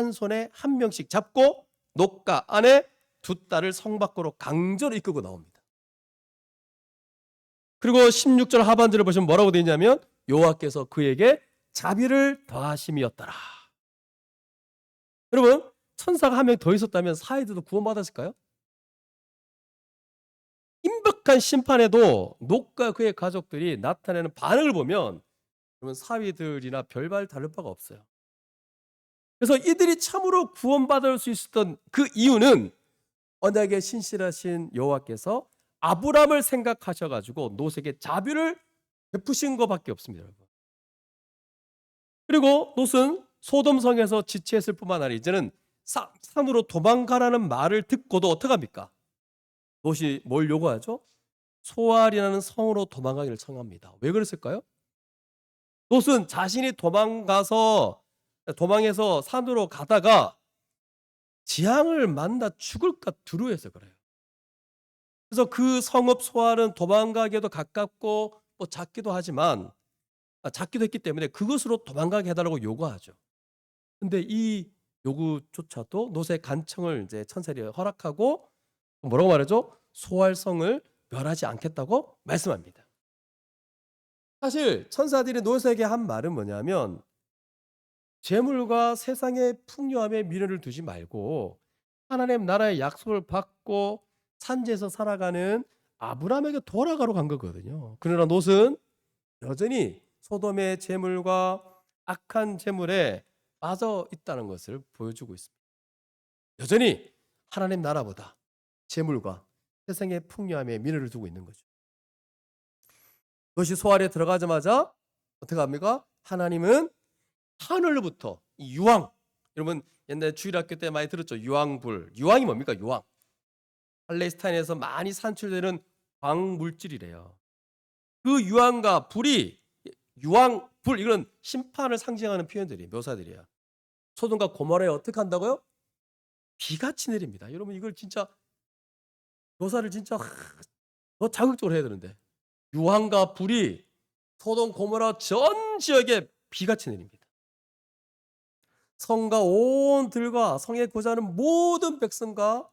한 손에 한 명씩 잡고 녹가 안에 두 딸을 성 밖으로 강제로 이끌고 나옵니다. 그리고 16절 하반절을 보시면 뭐라고 되어 있냐면 여호와께서 그에게 자비를 더하심이었더라. 여러분, 천사가 한 명 더 있었다면 사이들도 구원받았을까요? 임박한 심판에도 녹과 그의 가족들이 나타내는 반응을 보면 여러분, 사위들이나 별반 다를 바가 없어요. 그래서 이들이 참으로 구원받을 수 있었던 그 이유는 언약에 신실하신 여호와께서 아브람을 생각하셔가지고 롯에게 자비를 베푸신 것밖에 없습니다, 여러분. 그리고 롯은 소돔성에서 지체했을 뿐만 아니라 이제는 산으로 도망가라는 말을 듣고도 어떡합니까? 롯이 뭘 요구하죠? 소알이라는 성으로 도망가기를 청합니다. 왜 그랬을까요? 롯은 자신이 도망해서 산으로 가다가 재앙을 만나 죽을까 두려워해서 그래요. 그래서 그 성읍 소알은 도망가기에도 가깝고 뭐 작기도 하지만 작기도 했기 때문에 그것으로 도망가게 해달라고 요구하죠. 근데 이 요구조차도 롯의 간청을 이제 천사들이 허락하고 뭐라고 말하죠? 소알성을 멸하지 않겠다고 말씀합니다. 사실 천사들이 롯에게 한 말은 뭐냐면 재물과 세상의 풍요함에 미련을 두지 말고 하나님 나라의 약속을 받고 산지에서 살아가는 아브라함에게 돌아가러 간 거거든요. 그러나 롯은 여전히 소돔의 재물과 악한 재물에 빠져 있다는 것을 보여주고 있습니다. 여전히 하나님 나라보다 재물과 세상의 풍요함에 미련을 두고 있는 거죠. 롯이 소알에 들어가자마자 어떻게 합니까? 하나님은 하늘로부터 이 유황, 여러분 옛날에 주일학교 때 많이 들었죠? 유황불. 유황이 뭡니까? 유황. 팔레스타인에서 많이 산출되는 광물질이래요. 그 유황과 불이 유황, 불 이건 심판을 상징하는 표현들이에요. 묘사들이에요. 소돔과 고모라에 어떻게 한다고요? 비같이 내립니다. 여러분 이걸 진짜 묘사를 진짜 더 자극적으로 해야 되는데 유황과 불이 소돔 고모라 전 지역에 비같이 내립니다. 성과 온 들과 성에 거주하는 모든 백성과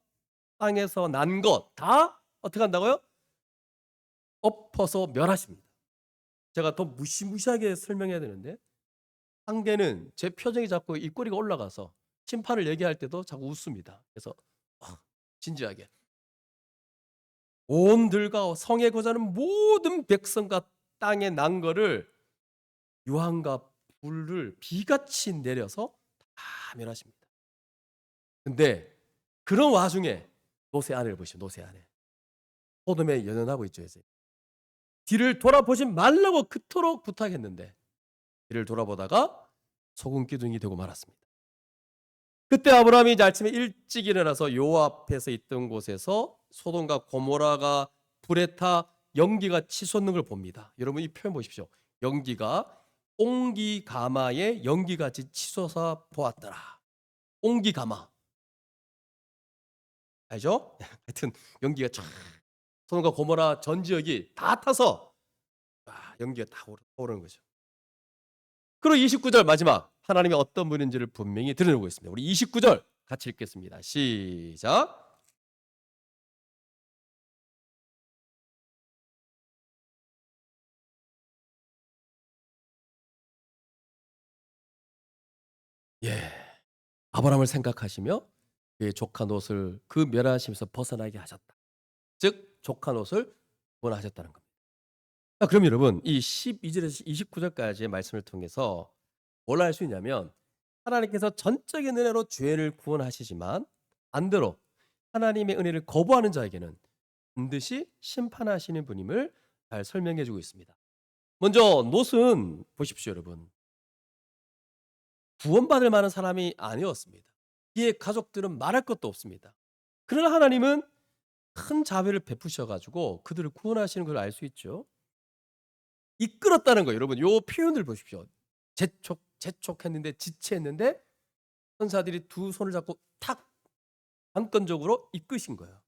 땅에서 난 것 다 어떻게 한다고요? 엎어서 멸하십니다. 제가 더 무시무시하게 설명해야 되는데 상대는 제 표정이 자꾸 입꼬리가 올라가서 심판을 얘기할 때도 자꾸 웃습니다. 그래서 진지하게 온 들과 성에 거주하는 모든 백성과 땅에 난 거를 유황과 불을 비같이 내려서 다 멸하십니다. 근데 그런 와중에 롯의 아내를 보시면 롯의 아내 소돔에 연연하고 있죠. 이제 뒤를 돌아보지 말라고 그토록 부탁했는데 뒤를 돌아보다가 소금 기둥이 되고 말았습니다. 그때 아브라함이 이제 아침에 일찍 일어나서 여호와 앞에서 있던 곳에서 소돔과 고모라가 불에 타 연기가 치솟는 걸 봅니다. 여러분 이 표현 보십시오. 연기가 옹기가마에 연기같이 치솟아 보았더라. 옹기가마 알죠? 하여튼 연기가 쫙 소돔과 고모라 전 지역이 다 타서 연기가 다 오르는 거죠. 그리고 29절 마지막 하나님이 어떤 분인지를 분명히 드러내고 있습니다. 우리 29절 같이 읽겠습니다. 시작. 예, 아브라함을 생각하시며 그의 조카 롯을 그 멸하심에서 벗어나게 하셨다. 즉 조카 롯을 구원하셨다는 겁니다. 그럼 여러분 이 12절에서 29절까지의 말씀을 통해서 뭘 알 수 있냐면 하나님께서 전적인 은혜로 죄를 구원하시지만 반대로 하나님의 은혜를 거부하는 자에게는 반드시 심판하시는 분임을 잘 설명해 주고 있습니다. 먼저 롯은 보십시오, 여러분. 구원받을 만한 사람이 아니었습니다. 그의 가족들은 말할 것도 없습니다. 그러나 하나님은 큰 자비를 베푸셔 가지고 그들을 구원하시는 걸 알 수 있죠. 이끌었다는 거예요. 여러분 요 표현을 보십시오. 재촉했는데 지체했는데 천사들이 두 손을 잡고 탁 한건적으로 이끄신 거예요.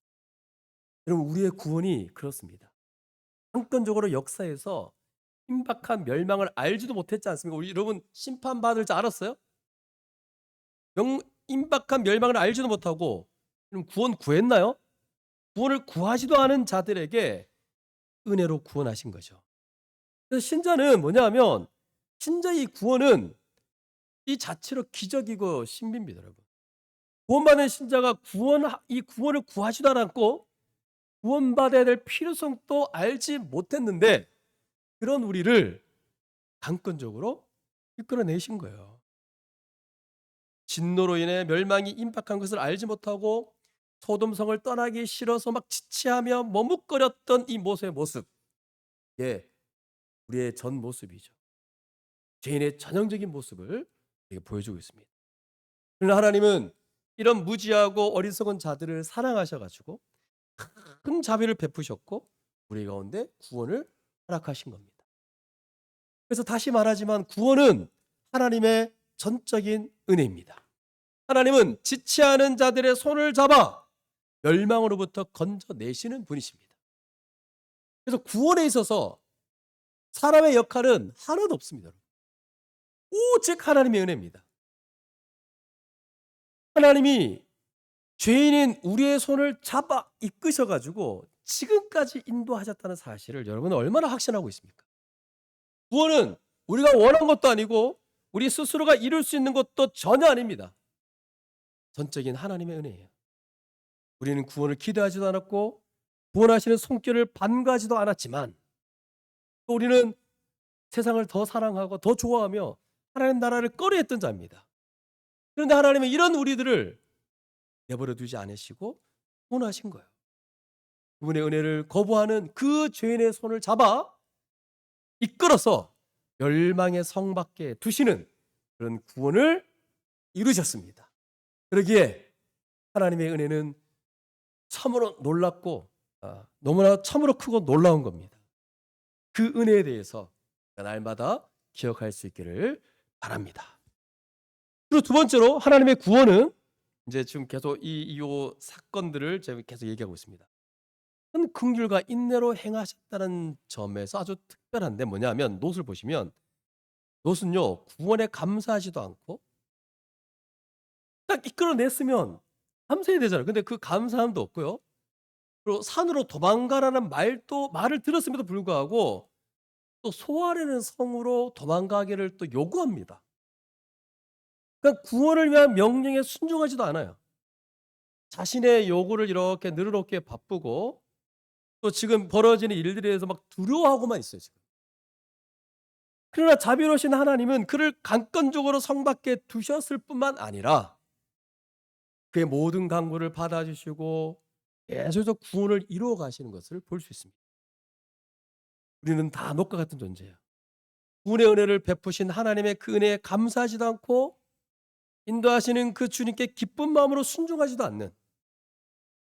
여러분 우리의 구원이 그렇습니다. 한건적으로 역사에서 임박한 멸망을 알지도 못했지 않습니까? 우리 여러분 심판받을 줄 알았어요? 임박한 멸망을 알지도 못하고 그럼 구원 구했나요? 구원을 구하지도 않은 자들에게 은혜로 구원하신 거죠. 그래서 신자는 뭐냐 하면 신자의 구원은 이 자체로 기적이고 신비입니다, 여러분. 구원받은 신자가 이 구원을 구하지도 않았고 구원받아야 될 필요성도 알지 못했는데 그런 우리를 강권적으로 이끌어내신 거예요. 진노로 인해 멸망이 임박한 것을 알지 못하고 소돔성을 떠나기 싫어서 막 지체하며 머뭇거렸던 이 모세의 모습, 예, 우리의 전 모습이죠. 죄인의 전형적인 모습을 보여주고 있습니다. 그러나 하나님은 이런 무지하고 어리석은 자들을 사랑하셔가지고 큰 자비를 베푸셨고 우리 가운데 구원을 허락하신 겁니다. 그래서 다시 말하지만 구원은 하나님의 전적인 은혜입니다. 하나님은 지체하는 자들의 손을 잡아 멸망으로부터 건져내시는 분이십니다. 그래서 구원에 있어서 사람의 역할은 하나도 없습니다. 오직 하나님의 은혜입니다. 하나님이 죄인인 우리의 손을 잡아 이끄셔가지고 지금까지 인도하셨다는 사실을 여러분은 얼마나 확신하고 있습니까? 구원은 우리가 원한 것도 아니고 우리 스스로가 이룰 수 있는 것도 전혀 아닙니다. 전적인 하나님의 은혜예요. 우리는 구원을 기대하지도 않았고 구원하시는 손길을 반가하지도 않았지만 또 우리는 세상을 더 사랑하고 더 좋아하며 하나님 나라를 꺼려했던 자입니다. 그런데 하나님은 이런 우리들을 내버려 두지 않으시고 구원하신 거예요. 그분의 은혜를 거부하는 그 죄인의 손을 잡아 이끌어서 멸망의 성 밖에 두시는 그런 구원을 이루셨습니다. 그러기에 하나님의 은혜는 참으로 놀랍고 너무나 참으로 크고 놀라운 겁니다. 그 은혜에 대해서 날마다 기억할 수 있기를 바랍니다. 그리고 두 번째로 하나님의 구원은 이제 지금 계속 이 사건들을 제가 계속 얘기하고 있습니다. 큰 긍휼과 인내로 행하셨다는 점에서 아주 특별한데 뭐냐면 롯을 보시면 롯은요 구원에 감사하지도 않고 딱 이끌어냈으면 감사해야 되잖아요. 근데 그 감사함도 없고요. 그리고 산으로 도망가라는 말을 들었음에도 불구하고 또 소아라는 성으로 도망가기를 또 요구합니다. 그러니까 구원을 위한 명령에 순종하지도 않아요. 자신의 요구를 이렇게 늘어놓기에 바쁘고 또 지금 벌어지는 일들에 대해서 막 두려워하고만 있어요, 지금. 그러나 자비로우신 하나님은 그를 강권적으로 성 밖에 두셨을 뿐만 아니라 그의 모든 강구를 받아주시고 계속해서 구원을 이루어 가시는 것을 볼 수 있습니다. 우리는 다 롯과 같은 존재예요. 구원의 은혜를 베푸신 하나님의 그 은혜에 감사하지도 않고 인도하시는 그 주님께 기쁜 마음으로 순종하지도 않는,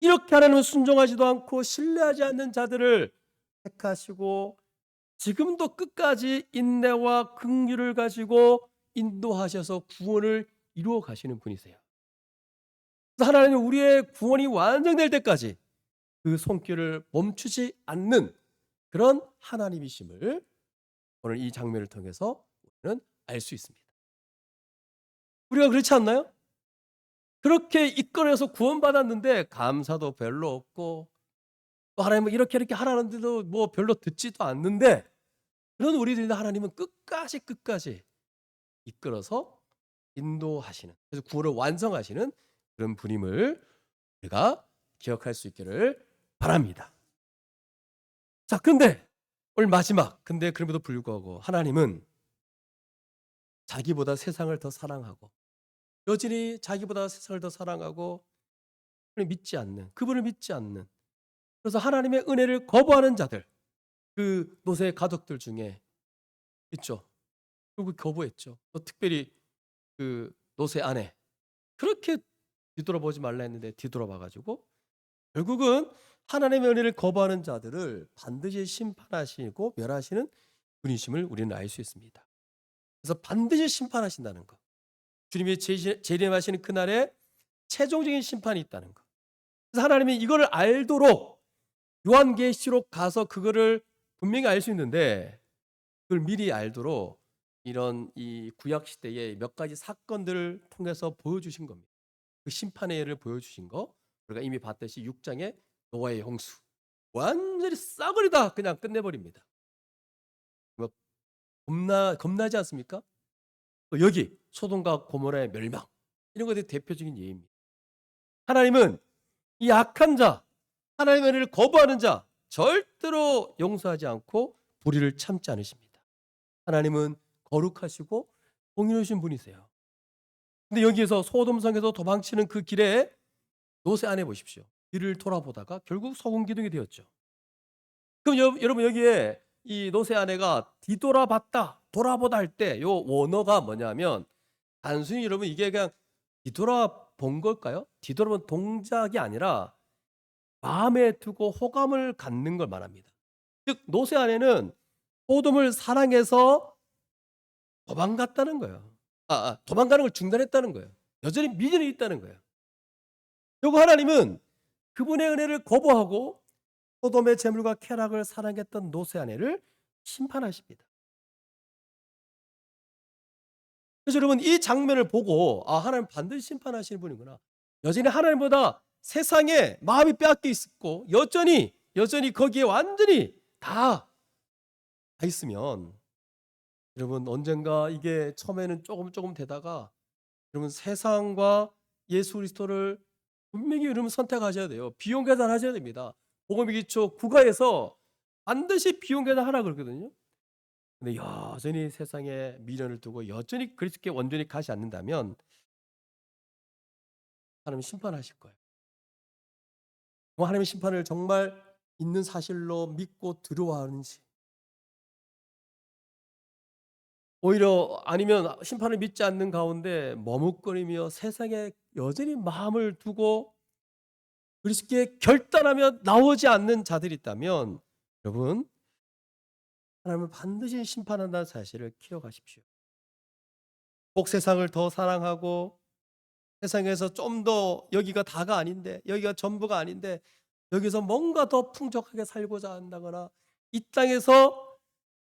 이렇게 하나님은 순종하지도 않고 신뢰하지 않는 자들을 택하시고 지금도 끝까지 인내와 긍휼을 가지고 인도하셔서 구원을 이루어 가시는 분이세요. 그래서 하나님은 우리의 구원이 완성될 때까지 그 손길을 멈추지 않는 그런 하나님이심을 오늘 이 장면을 통해서 우리는 알 수 있습니다. 우리가 그렇지 않나요? 그렇게 이끌어서 구원받았는데 감사도 별로 없고 또 하나님은 이렇게 하라는데도 뭐 별로 듣지도 않는데 그런 우리들인데 하나님은 끝까지 이끌어서 인도하시는, 그래서 구원을 완성하시는 그런 분임을 우리가 기억할 수 있기를 바랍니다. 자, 근데 오늘 마지막, 근데 그럼에도 불구하고 하나님은 자기보다 세상을 더 사랑하고 여전히 자기보다 세상을 더 사랑하고 그분을 믿지 않는, 그래서 하나님의 은혜를 거부하는 자들, 그 롯의 가족들 중에 있죠. 결국 거부했죠. 또 특별히 그 롯의 아내, 그렇게 뒤돌아보지 말라 했는데 뒤돌아봐가지고 결국은 하나님의 은혜를 거부하는 자들을 반드시 심판하시고 멸하시는 분이심을 우리는 알 수 있습니다. 그래서 반드시 심판하신다는 것, 주님이 재림하시는 그날에 최종적인 심판이 있다는 것. 그래서 하나님이 이거를 알도록 요한계시록 가서 그거를 분명히 알 수 있는데 그걸 미리 알도록 이런 이 구약 시대의 몇 가지 사건들을 통해서 보여주신 겁니다. 그 심판의 예를 보여주신 거 우리가 이미 봤듯이 6장의 노아의 홍수 완전히 싸그리 다 그냥 끝내버립니다. 뭐 겁나지 않습니까? 여기 소돔과 고모라의 멸망 이런 것들이 대표적인 예입니다. 하나님은 이 악한 자, 하나님의 은혜를 거부하는 자 절대로 용서하지 않고 불의를 참지 않으십니다. 하나님은 거룩하시고 공의로우신 분이세요. 근데 여기에서 소돔성에서 도망치는 그 길에 롯의 아내 보십시오. 뒤를 돌아보다가 결국 소금 기둥이 되었죠. 그럼 여러분 여기에 이 롯의 아내가 뒤돌아봤다, 돌아보다 할 때 요 원어가 뭐냐면 단순히 여러분 이게 그냥 뒤돌아본 걸까요? 뒤돌아본 동작이 아니라 마음에 두고 호감을 갖는 걸 말합니다. 즉 롯의 아내는 소돔을 사랑해서 도망갔다는 거예요. 도망가는 걸 중단했다는 거예요. 여전히 미련이 있다는 거예요. 그리고 하나님은 그분의 은혜를 거부하고 소돔의 재물과 쾌락을 사랑했던 롯의 아내를 심판하십니다. 그래서 여러분 이 장면을 보고 하나님 반드시 심판하시는 분이구나. 여전히 하나님보다 세상에 마음이 빼앗겨 있었고 여전히 거기에 완전히 다 있으면 여러분 언젠가 이게 처음에는 조금 되다가 여러분 세상과 예수 그리스도를 분명히 여러분 선택하셔야 돼요. 비용 계산하셔야 됩니다. 복음의 기초 국가에서 반드시 비용 계산하라 그러거든요. 근데 여전히 세상에 미련을 두고 여전히 그리스도께 온전히 가지 않는다면 하나님 심판하실 거예요. 하나님의 심판을 정말 있는 사실로 믿고 두려워하는지 오히려 아니면 심판을 믿지 않는 가운데 머뭇거리며 세상에 여전히 마음을 두고 그리스도께 결단하며 나오지 않는 자들이 있다면 여러분 하나님은 반드시 심판한다는 사실을 기억하십시오. 꼭 세상을 더 사랑하고 세상에서 좀 더 여기가 다가 아닌데 여기가 전부가 아닌데 여기서 뭔가 더 풍족하게 살고자 한다거나 이 땅에서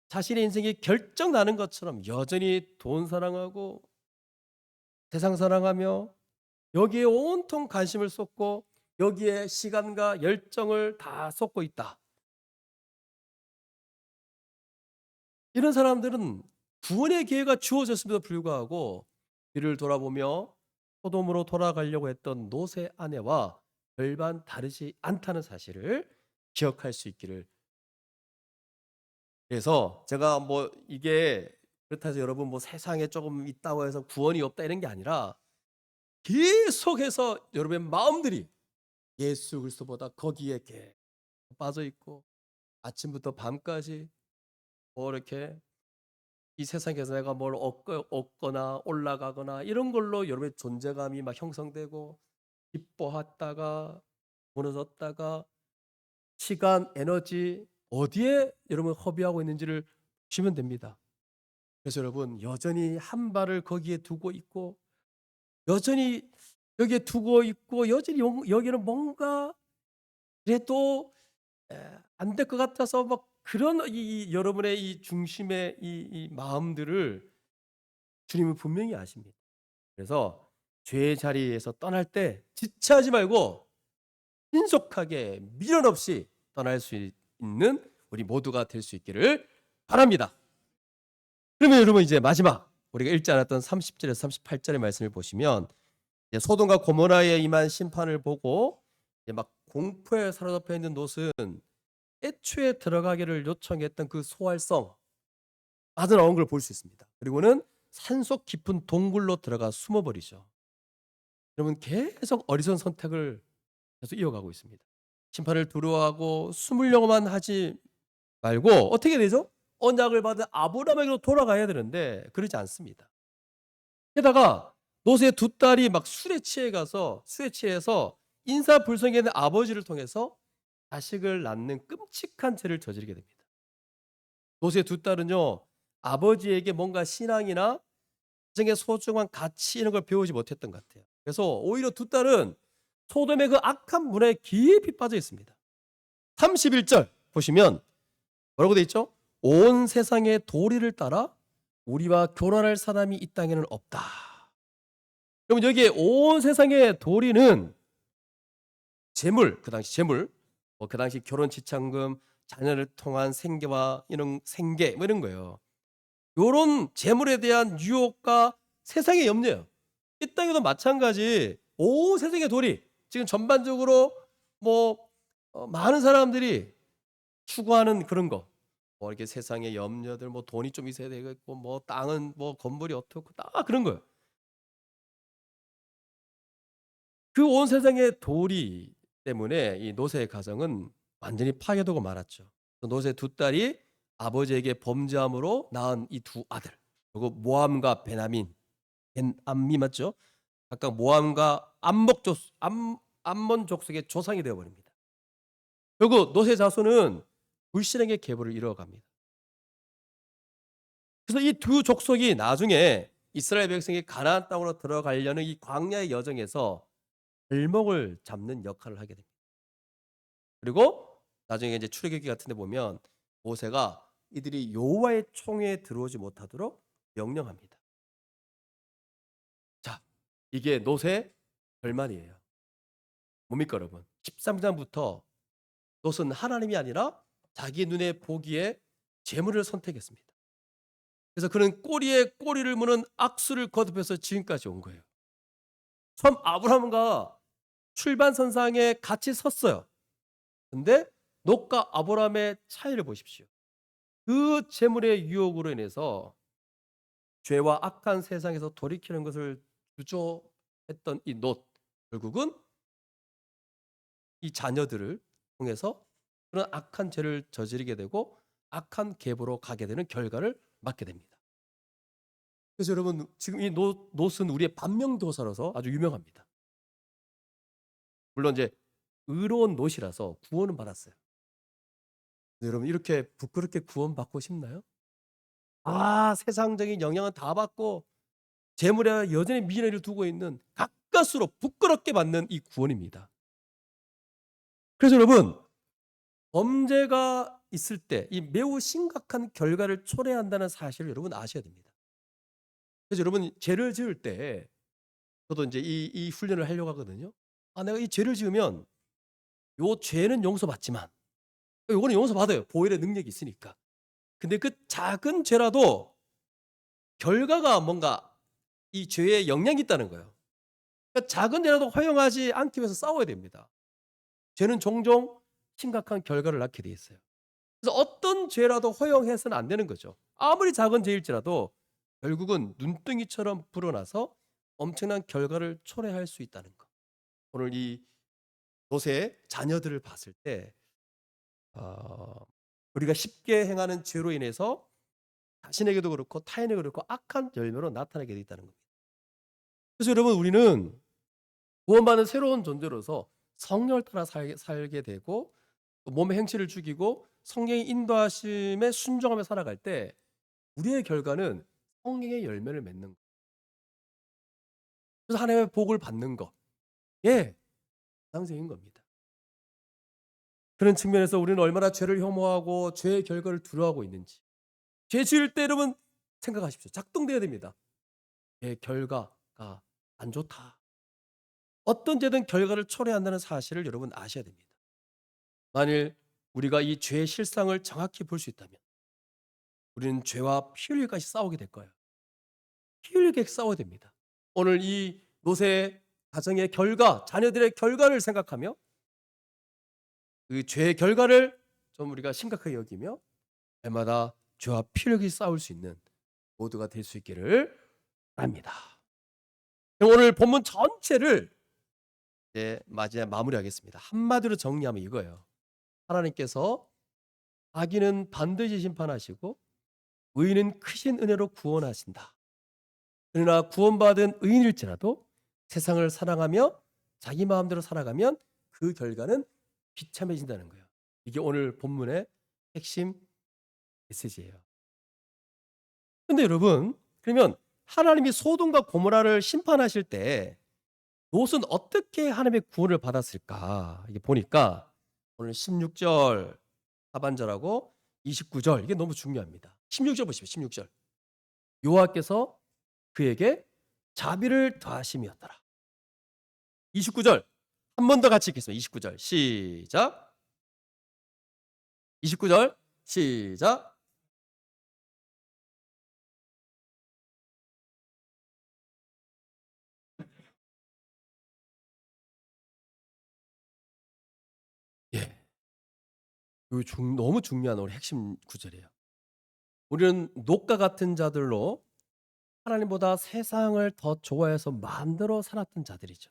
자신의 인생이 결정나는 것처럼 여전히 돈 사랑하고 세상 사랑하며 여기에 온통 관심을 쏟고 여기에 시간과 열정을 다 쏟고 있다. 이런 사람들은 구원의 기회가 주어졌음에도 불구하고 뒤를 돌아보며 소돔으로 돌아가려고 했던 롯의 아내와 별반 다르지 않다는 사실을 기억할 수 있기를. 그래서 제가 뭐 이게 그렇다 해서 여러분 뭐 세상에 조금 있다고 해서 구원이 없다 이런 게 아니라 계속해서 여러분의 마음들이 예수 그리스도보다 거기에 계속 빠져 있고 아침부터 밤까지 뭐 이렇게 이 세상에서 내가 뭘 얻거나 올라가거나 이런 걸로 여러분의 존재감이 막 형성되고 기뻐했다가 무너졌다가 시간, 에너지 어디에 여러분 허비하고 있는지를 보시면 됩니다. 그래서 여러분 여전히 한 발을 거기에 두고 있고 여전히 여기에 두고 있고 여전히 여기는 뭔가 그래도 안 될 것 같아서 막 그런 여러분의 이 중심의 이 마음들을 주님은 분명히 아십니다. 그래서 죄의 자리에서 떠날 때 지체하지 말고 신속하게 미련 없이 떠날 수 있는 우리 모두가 될 수 있기를 바랍니다. 그러면 여러분 이제 마지막 우리가 읽지 않았던 30절에서 38절의 말씀을 보시면 이제 소돔과 고모라에 임한 심판을 보고 이제 막 공포에 사로잡혀 있는 롯은 애초에 들어가기를 요청했던 그 소활성 빠져나온 걸 볼 수 있습니다. 그리고는 산속 깊은 동굴로 들어가 숨어버리죠. 여러분 계속 어리석은 선택을 계속 이어가고 있습니다. 심판을 두려워하고 숨으려고만 하지 말고 어떻게 되죠? 언약을 받은 아브라함에게로 돌아가야 되는데 그러지 않습니다. 게다가 롯의 두 딸이 막 술에 취해서 인사불성에 있는 아버지를 통해서 자식을 낳는 끔찍한 죄를 저지르게 됩니다. 롯의 두 딸은요 아버지에게 뭔가 신앙이나 인생의 소중한 가치 이런 걸 배우지 못했던 것 같아요. 그래서 오히려 두 딸은 소돔의 그 악한 문화에 깊이 빠져 있습니다. 31절 보시면 뭐라고 돼 있죠? 온 세상의 도리를 따라 우리와 교란할 사람이 이 땅에는 없다. 그러면 여기에 온 세상의 도리는 재물, 그 당시 재물, 그 당시 결혼 지참금, 자녀를 통한 생계와 이런 생계 뭐 이런 거예요. 요런 재물에 대한 유혹과 세상의 염려요. 이 땅에도 마찬가지 온 세상의 도리, 지금 전반적으로 뭐 많은 사람들이 추구하는 그런 거. 뭐 이렇게 세상의 염려들, 뭐 돈이 좀 있어야 되겠고, 뭐 땅은 뭐 건물이 어떻고 다 그런 거예요. 그 온 세상의 도리 때문에 이 노새의 가정은 완전히 파괴되고 말았죠. 그 노새 두 딸이 아버지에게 범죄함으로 낳은 이 두 아들. 그리고 모함과 베냐민, 벤암미 맞죠? 각각 모함과 암몬 족속의 조상이 되어 버립니다. 결국 노새 자손은 불신앙의 계보를 이뤄갑니다. 그래서 이 두 족속이 나중에 이스라엘 백성이 가나안 땅으로 들어가려는 이 광야의 여정에서 발목을 잡는 역할을 하게 됩니다. 그리고 나중에 이제 출애굽기 같은 데 보면 모세가 이들이 여호와의 총회에 들어오지 못하도록 명령합니다. 자, 이게 노새 결말이에요. 뭡니까 여러분? 13장부터 롯은 하나님이 아니라 자기 눈에 보기에 재물을 선택했습니다. 그래서 그는 꼬리에 꼬리를 무는 악수를 거듭해서 지금까지 온 거예요. 처음 아브라함과 출발선상에 같이 섰어요. 근데 롯과 아브라함의 차이를 보십시오. 그 재물의 유혹으로 인해서 죄와 악한 세상에서 돌이키는 것을 주저했던 이 롯, 결국은 이 자녀들을 통해서 그런 악한 죄를 저지르게 되고 악한 계보로 가게 되는 결과를 맞게 됩니다. 그래서 여러분 지금 이 롯은 우리의 반면교사로서 아주 유명합니다. 물론 이제 의로운 롯이라서 구원은 받았어요. 여러분 이렇게 부끄럽게 구원받고 싶나요? 세상적인 영향은 다 받고 재물에 여전히 미련을 두고 있는 가까스로 부끄럽게 받는 이 구원입니다. 그래서 여러분 범죄가 있을 때 이 매우 심각한 결과를 초래한다는 사실을 여러분 아셔야 됩니다. 그래서 여러분 죄를 지을 때 저도 이제 이 훈련을 하려고 하거든요. 내가 이 죄를 지으면 요 죄는 용서받지만 요거는 용서받아요. 보혈의 능력이 있으니까. 근데 그 작은 죄라도 결과가 뭔가 이 죄에 영향이 있다는 거예요. 그러니까 작은 죄라도 허용하지 않기 위해서 싸워야 됩니다. 죄는 종종 심각한 결과를 낳게 돼 있어요. 그래서 어떤 죄라도 허용해서는 안 되는 거죠. 아무리 작은 죄일지라도 결국은 눈덩이처럼 불어나서 엄청난 결과를 초래할 수 있다는 거. 오늘 이 롯의 자녀들을 봤을 때 우리가 쉽게 행하는 죄로 인해서 자신에게도 그렇고 타인에게도 그렇고 악한 열매로 나타나게 돼 있다는 겁니다. 그래서 여러분 우리는 구원받은 새로운 존재로서 성령을 따라 살게 되고 또 몸의 행실을 죽이고 성령의 인도하심에 순종하며 살아갈 때 우리의 결과는 성령의 열매를 맺는 거. 그래서 하나님의 복을 받는 거. 예, 상생인 겁니다. 그런 측면에서 우리는 얼마나 죄를 혐오하고 죄의 결과를 두려워하고 있는지. 죄 지을 때 여러분 생각하십시오. 작동돼야 됩니다. 제 결과가 안 좋다. 어떤 죄든 결과를 초래한다는 사실을 여러분 아셔야 됩니다. 만일 우리가 이 죄의 실상을 정확히 볼 수 있다면 우리는 죄와 피 흘릴까지 싸우게 될 거예요. 피 흘리게 싸워야 됩니다. 오늘 이 노새 가정의 결과, 자녀들의 결과를 생각하며 그 죄의 결과를 좀 우리가 심각하게 여기며 날마다 죄와 피 흘리게 싸울 수 있는 모두가 될 수 있기를 바랍니다. 오늘 본문 전체를 이제 마무리하겠습니다. 한마디로 정리하면 이거예요. 하나님께서 악인은 반드시 심판하시고 의인은 크신 은혜로 구원하신다. 그러나 구원받은 의인일지라도 세상을 사랑하며 자기 마음대로 살아가면 그 결과는 비참해진다는 거예요. 이게 오늘 본문의 핵심 메시지예요. 근데 여러분, 그러면 하나님이 소돔과 고모라를 심판하실 때 롯은 어떻게 하나님의 구원을 받았을까? 이게 보니까 오늘 16절 하반절하고 29절 이게 너무 중요합니다. 16절 보십시오. 16절. 여호와께서 그에게 자비를 더하심이었더라. 29절 한 번 더 같이 읽겠습니다. 29절 시작. 29절 시작. 예. 요 너무 중요한 우리 핵심 구절이에요. 우리는 녹과 같은 자들로 하나님보다 세상을 더 좋아해서 마음대로 살았던 자들이죠.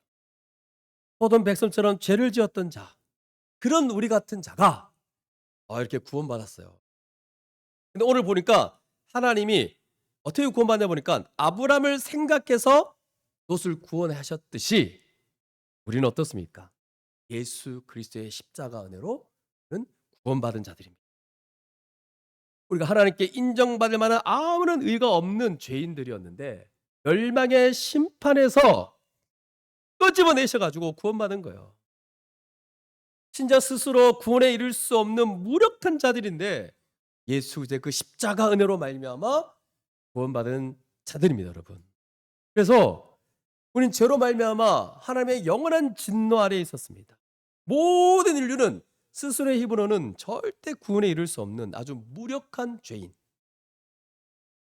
소돔 백성처럼 죄를 지었던 자, 그런 우리 같은 자가 이렇게 구원받았어요. 근데 오늘 보니까 하나님이 어떻게 구원받냐 보니까 아브라함을 생각해서 롯을 구원하셨듯이 우리는 어떻습니까? 예수 그리스도의 십자가 은혜로는 구원받은 자들입니다. 우리가 하나님께 인정받을 만한 아무런 의가 없는 죄인들이었는데 멸망의 심판에서 끄집어내셔 가지고 구원받은 거예요. 진짜 스스로 구원에 이를 수 없는 무력한 자들인데 예수 이제 그 십자가 은혜로 말미암아 구원받은 자들입니다, 여러분. 그래서 우리는 죄로 말미암아 하나님의 영원한 진노 아래에 있었습니다. 모든 인류는 스스로의 힘으로는 절대 구원에 이를 수 없는 아주 무력한 죄인.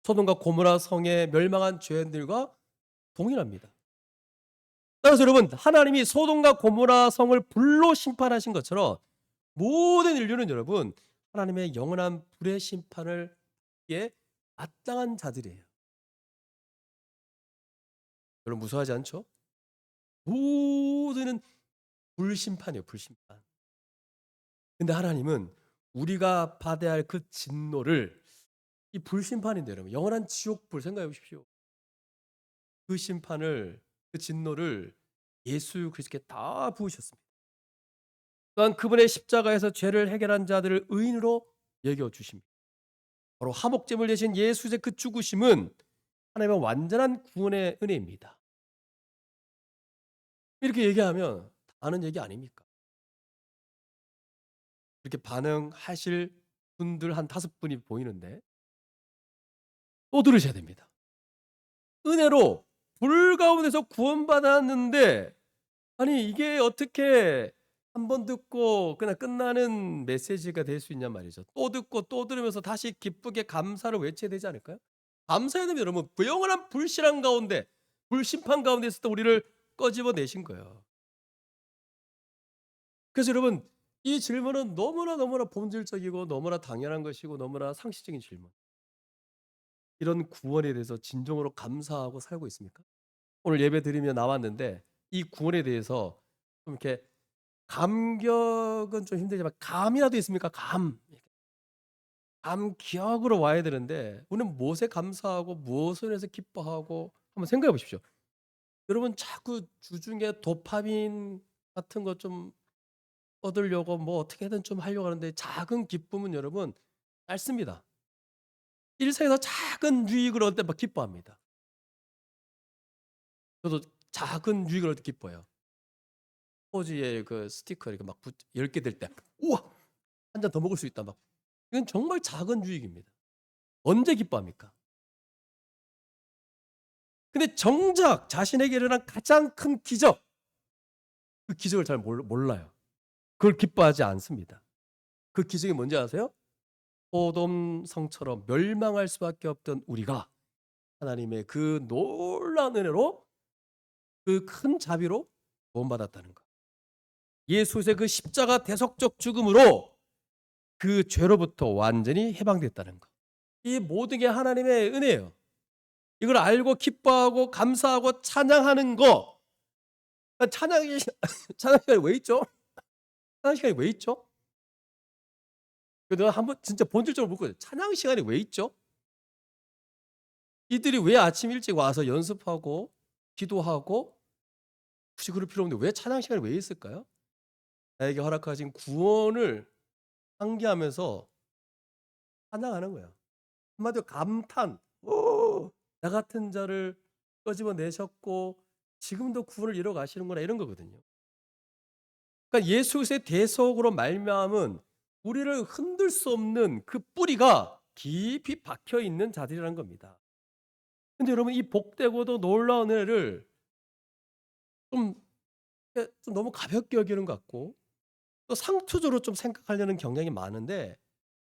소돔과 고모라 성에 멸망한 죄인들과 동일합니다. 따라서 여러분, 하나님이 소돔과 고모라 성을 불로 심판하신 것처럼 모든 인류는 여러분 하나님의 영원한 불의 심판을 받기에 마땅한 자들이에요. 여러분 무서워하지 않죠? 모두는 불심판이에요, 불심판. 근데 하나님은 우리가 받아야 할 그 진노를 이 불심판인데 여러분 영원한 지옥불 생각해 보십시오. 그 심판을 그 진노를 예수 그리스도께 다 부으셨습니다. 또한 그분의 십자가에서 죄를 해결한 자들을 의인으로 여겨 주십니다. 바로 화목제물 대신 예수의 그 죽으심은 하나님의 완전한 구원의 은혜입니다. 이렇게 얘기하면 다 아는 얘기 아닙니까? 이렇게 반응하실 분들 한 5분이 보이는데 또 들으셔야 됩니다. 은혜로 불 가운데서 구원받았는데 아니 이게 어떻게 한 번 듣고 그냥 끝나는 메시지가 될 수 있냔 말이죠. 또 듣고 또 들으면서 다시 기쁘게 감사를 외쳐야 되지 않을까요? 감사해야 됩니다. 여러분 영원한 불신앙 가운데 불심판 가운데 있을 때 우리를 꺼집어내신 거예요. 그래서 여러분 이 질문은 너무나 본질적이고 너무나 당연한 것이고 너무나 상식적인 질문. 이런 구원에 대해서 진정으로 감사하고 살고 있습니까? 오늘 예배 드리며 나왔는데 이 구원에 대해서 좀 이렇게 감격은 좀 힘들지만 감이라도 있습니까? 감. 기억으로 와야 되는데 우리는 무엇에 감사하고 무엇을 해서 기뻐하고 한번 생각해 보십시오. 여러분 자꾸 주중에 도파민 같은 것 좀 얻으려고 뭐 어떻게든 좀 하려고 하는데 작은 기쁨은 여러분 짧습니다. 일상에서 작은 유익을 얻을 때 막 기뻐합니다. 저도 작은 유익을 얻을 때 기뻐요. 포지에 그 스티커 이렇게 막 10개 될 때 우와 한 잔 더 먹을 수 있다 막 이건 정말 작은 유익입니다. 언제 기뻐합니까? 근데 정작 자신에게 일어난 가장 큰 기적 그 기적을 잘 몰라요. 그걸 기뻐하지 않습니다. 그 기적이 뭔지 아세요? 소돔 성처럼 멸망할 수밖에 없던 우리가 하나님의 그 놀라운 은혜로 그 큰 자비로 구원받았다는 것. 예수의 그 십자가 대속적 죽음으로 그 죄로부터 완전히 해방됐다는 것. 이 모든 게 하나님의 은혜예요. 이걸 알고 기뻐하고 감사하고 찬양하는 거. 찬양이 찬양 시간이 왜 있죠? 찬양 시간이 왜 있죠? 내가 한번 진짜 본질적으로 묻거든요. 찬양 시간이 왜 있죠? 이들이 왜 아침 일찍 와서 연습하고 기도하고 굳이 그럴 필요 없는데 왜 찬양 시간이 왜 있을까요? 나에게 허락하신 구원을 상기하면서 찬양하는 거예요. 한마디로 감탄. 오, 나 같은 자를 끄집어내셨고 지금도 구원을 이뤄 가시는구나 이런 거거든요. 그러니까 예수 그리스도의 대속으로 말미암은 우리를 흔들 수 없는 그 뿌리가 깊이 박혀 있는 자들이라는 겁니다. 근데 여러분 이 복되고도 놀라운 은혜를 좀 좀 너무 가볍게 여기는 것 같고 또 상투적으로 좀 생각하려는 경향이 많은데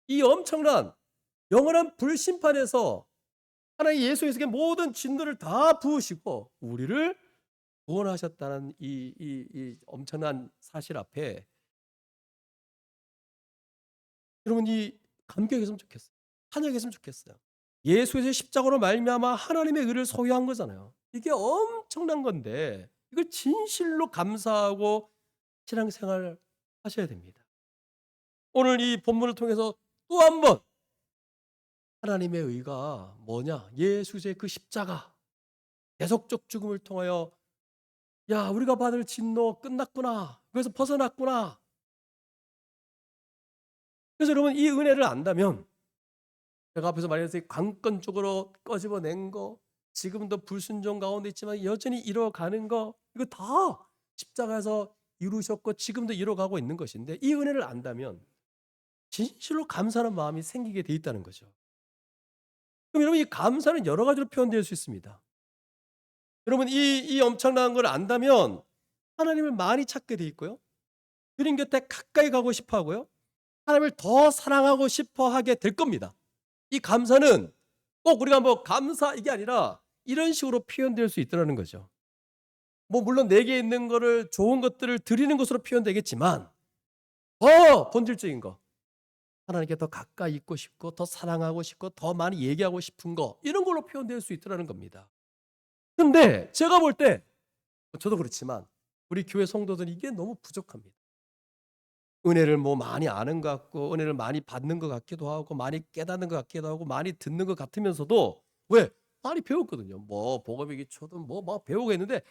이 엄청난 영원한 불심판에서 하나님 예수 그리스도의 모든 진노를 다 부으시고 우리를 구원하셨다는 이 엄청난 사실 앞에 여러분 이 감격했으면 좋겠어요. 찬양했으면 좋겠어요. 예수의 십자가로 말미암아 하나님의 의를 소유한 거잖아요. 이게 엄청난 건데 이걸 진실로 감사하고 신앙생활 하셔야 됩니다. 오늘 이 본문을 통해서 또 한 번 하나님의 의가 뭐냐? 예수의 그 십자가, 대속적 죽음을 통하여 야, 우리가 받을 진노 끝났구나. 그래서 벗어났구나. 그래서 여러분 이 은혜를 안다면 제가 앞에서 말했듯이 강권적으로 꺼집어낸 거, 지금도 불순종 가운데 있지만 여전히 이뤄가는 거, 이거 다 십자가에서 이루셨고 지금도 이뤄가고 있는 것인데 이 은혜를 안다면 진실로 감사하는 마음이 생기게 돼 있다는 거죠. 그럼 여러분 이 감사는 여러 가지로 표현될 수 있습니다. 여러분 이 엄청난 걸 안다면 하나님을 많이 찾게 돼 있고요. 주님 곁에 가까이 가고 싶어 하고요. 하나님을 더 사랑하고 싶어 하게 될 겁니다. 이 감사는 꼭 우리가 뭐 감사 이게 아니라 이런 식으로 표현될 수 있다는 거죠. 뭐 물론 내게 있는 거를 좋은 것들을 드리는 것으로 표현되겠지만 더 본질적인 거 하나님께 더 가까이 있고 싶고 더 사랑하고 싶고 더 많이 얘기하고 싶은 거 이런 걸로 표현될 수 있다는 겁니다. 근데 제가 볼 때 저도 그렇지만 우리 교회 성도들은 이게 너무 부족합니다. 은혜를 뭐 많이 아는 것 같고 은혜를 많이 받는 것 같기도 하고 많이 깨닫는 것 같기도 하고 많이 듣는 것 같으면서도 왜? 많이 배웠거든요. 뭐 복음의 기초든 뭐 막 배우겠는데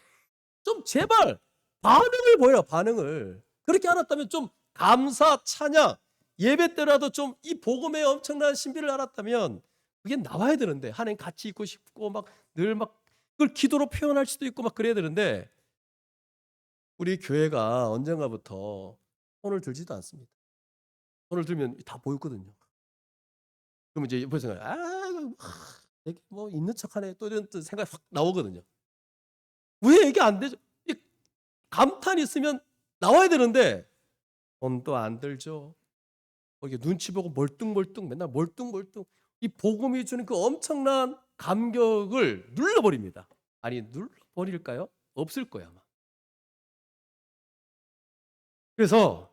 좀 제발 반응을 보여라 반응을. 그렇게 알았다면 좀 감사 찬양 예배 때라도 좀 이 복음의 엄청난 신비를 알았다면 그게 나와야 되는데 하나님 같이 있고 싶고 막 늘 막 그걸 기도로 표현할 수도 있고 막 그래야 되는데 우리 교회가 언젠가부터 손을 들지도 않습니다. 손을 들면 다 보였거든요. 그럼 이제 옆에서 되게 뭐 있는 척하네 또 이런 또 생각이 확 나오거든요. 왜 이게 안 되죠? 이 감탄이 있으면 나와야 되는데 손도 안 들죠. 이게 눈치 보고 멀뚱멀뚱 맨날 멀뚱멀뚱 이 복음이 주는 그 엄청난 감격을 눌러버립니다. 아니 눌러버릴까요? 없을 거야 아마. 그래서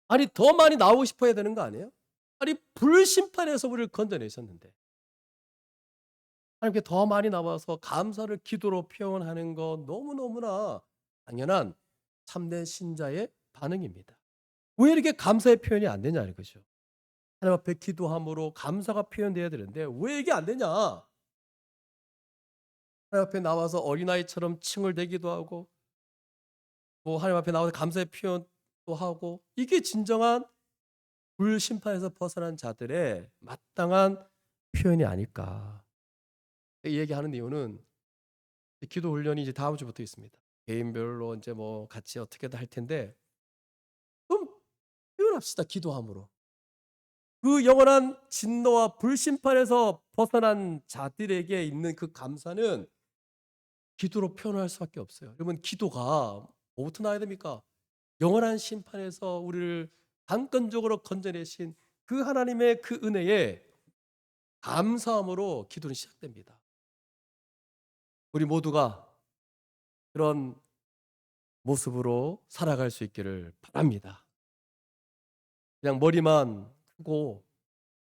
아니 더 많이 나오고 싶어야 되는 거 아니에요? 아니 불심판에서 우리를 건져내셨는데 하나님께 더 많이 나와서 감사를 기도로 표현하는 건 너무너무나 당연한 참된 신자의 반응입니다. 왜 이렇게 감사의 표현이 안 되냐는 거죠. 하나님 앞에 기도함으로 감사가 표현돼야 되는데 왜 이게 안 되냐? 하나님 앞에 나와서 어린아이처럼 칭얼대기도 하고 뭐 하나님 앞에 나와서 감사의 표현도 하고 이게 진정한 불심판에서 벗어난 자들의 마땅한 표현이 아닐까. 이 얘기하는 이유는 기도 훈련이 이제 다음 주부터 있습니다. 개인별로 이제 뭐 같이 어떻게든 할 텐데 좀 표현합시다. 기도함으로. 그 영원한 진노와 불심판에서 벗어난 자들에게 있는 그 감사는 기도로 표현할 수밖에 없어요. 여러분 기도가 뭐부터 나야 됩니까? 영원한 심판에서 우리를 강권적으로 건져내신 그 하나님의 그 은혜에 감사함으로 기도는 시작됩니다. 우리 모두가 그런 모습으로 살아갈 수 있기를 바랍니다. 그냥 머리만 크고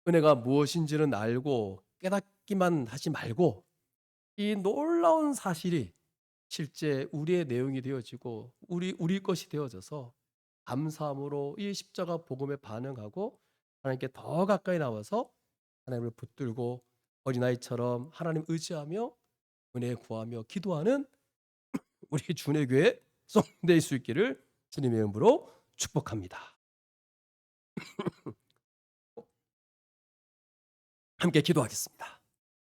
은혜가 무엇인지는 알고 깨닫기만 하지 말고 이 놀라운 사실이 실제 우리의 내용이 되어지고 우리 것이 되어져서 감사함으로 이 십자가 복음에 반응하고 하나님께 더 가까이 나와서 하나님을 붙들고 어린아이처럼 하나님 의지하며 은혜 구하며 기도하는 우리 준혜교회 성도될 수 있기를 주님의 이름으로 축복합니다. 함께 기도하겠습니다.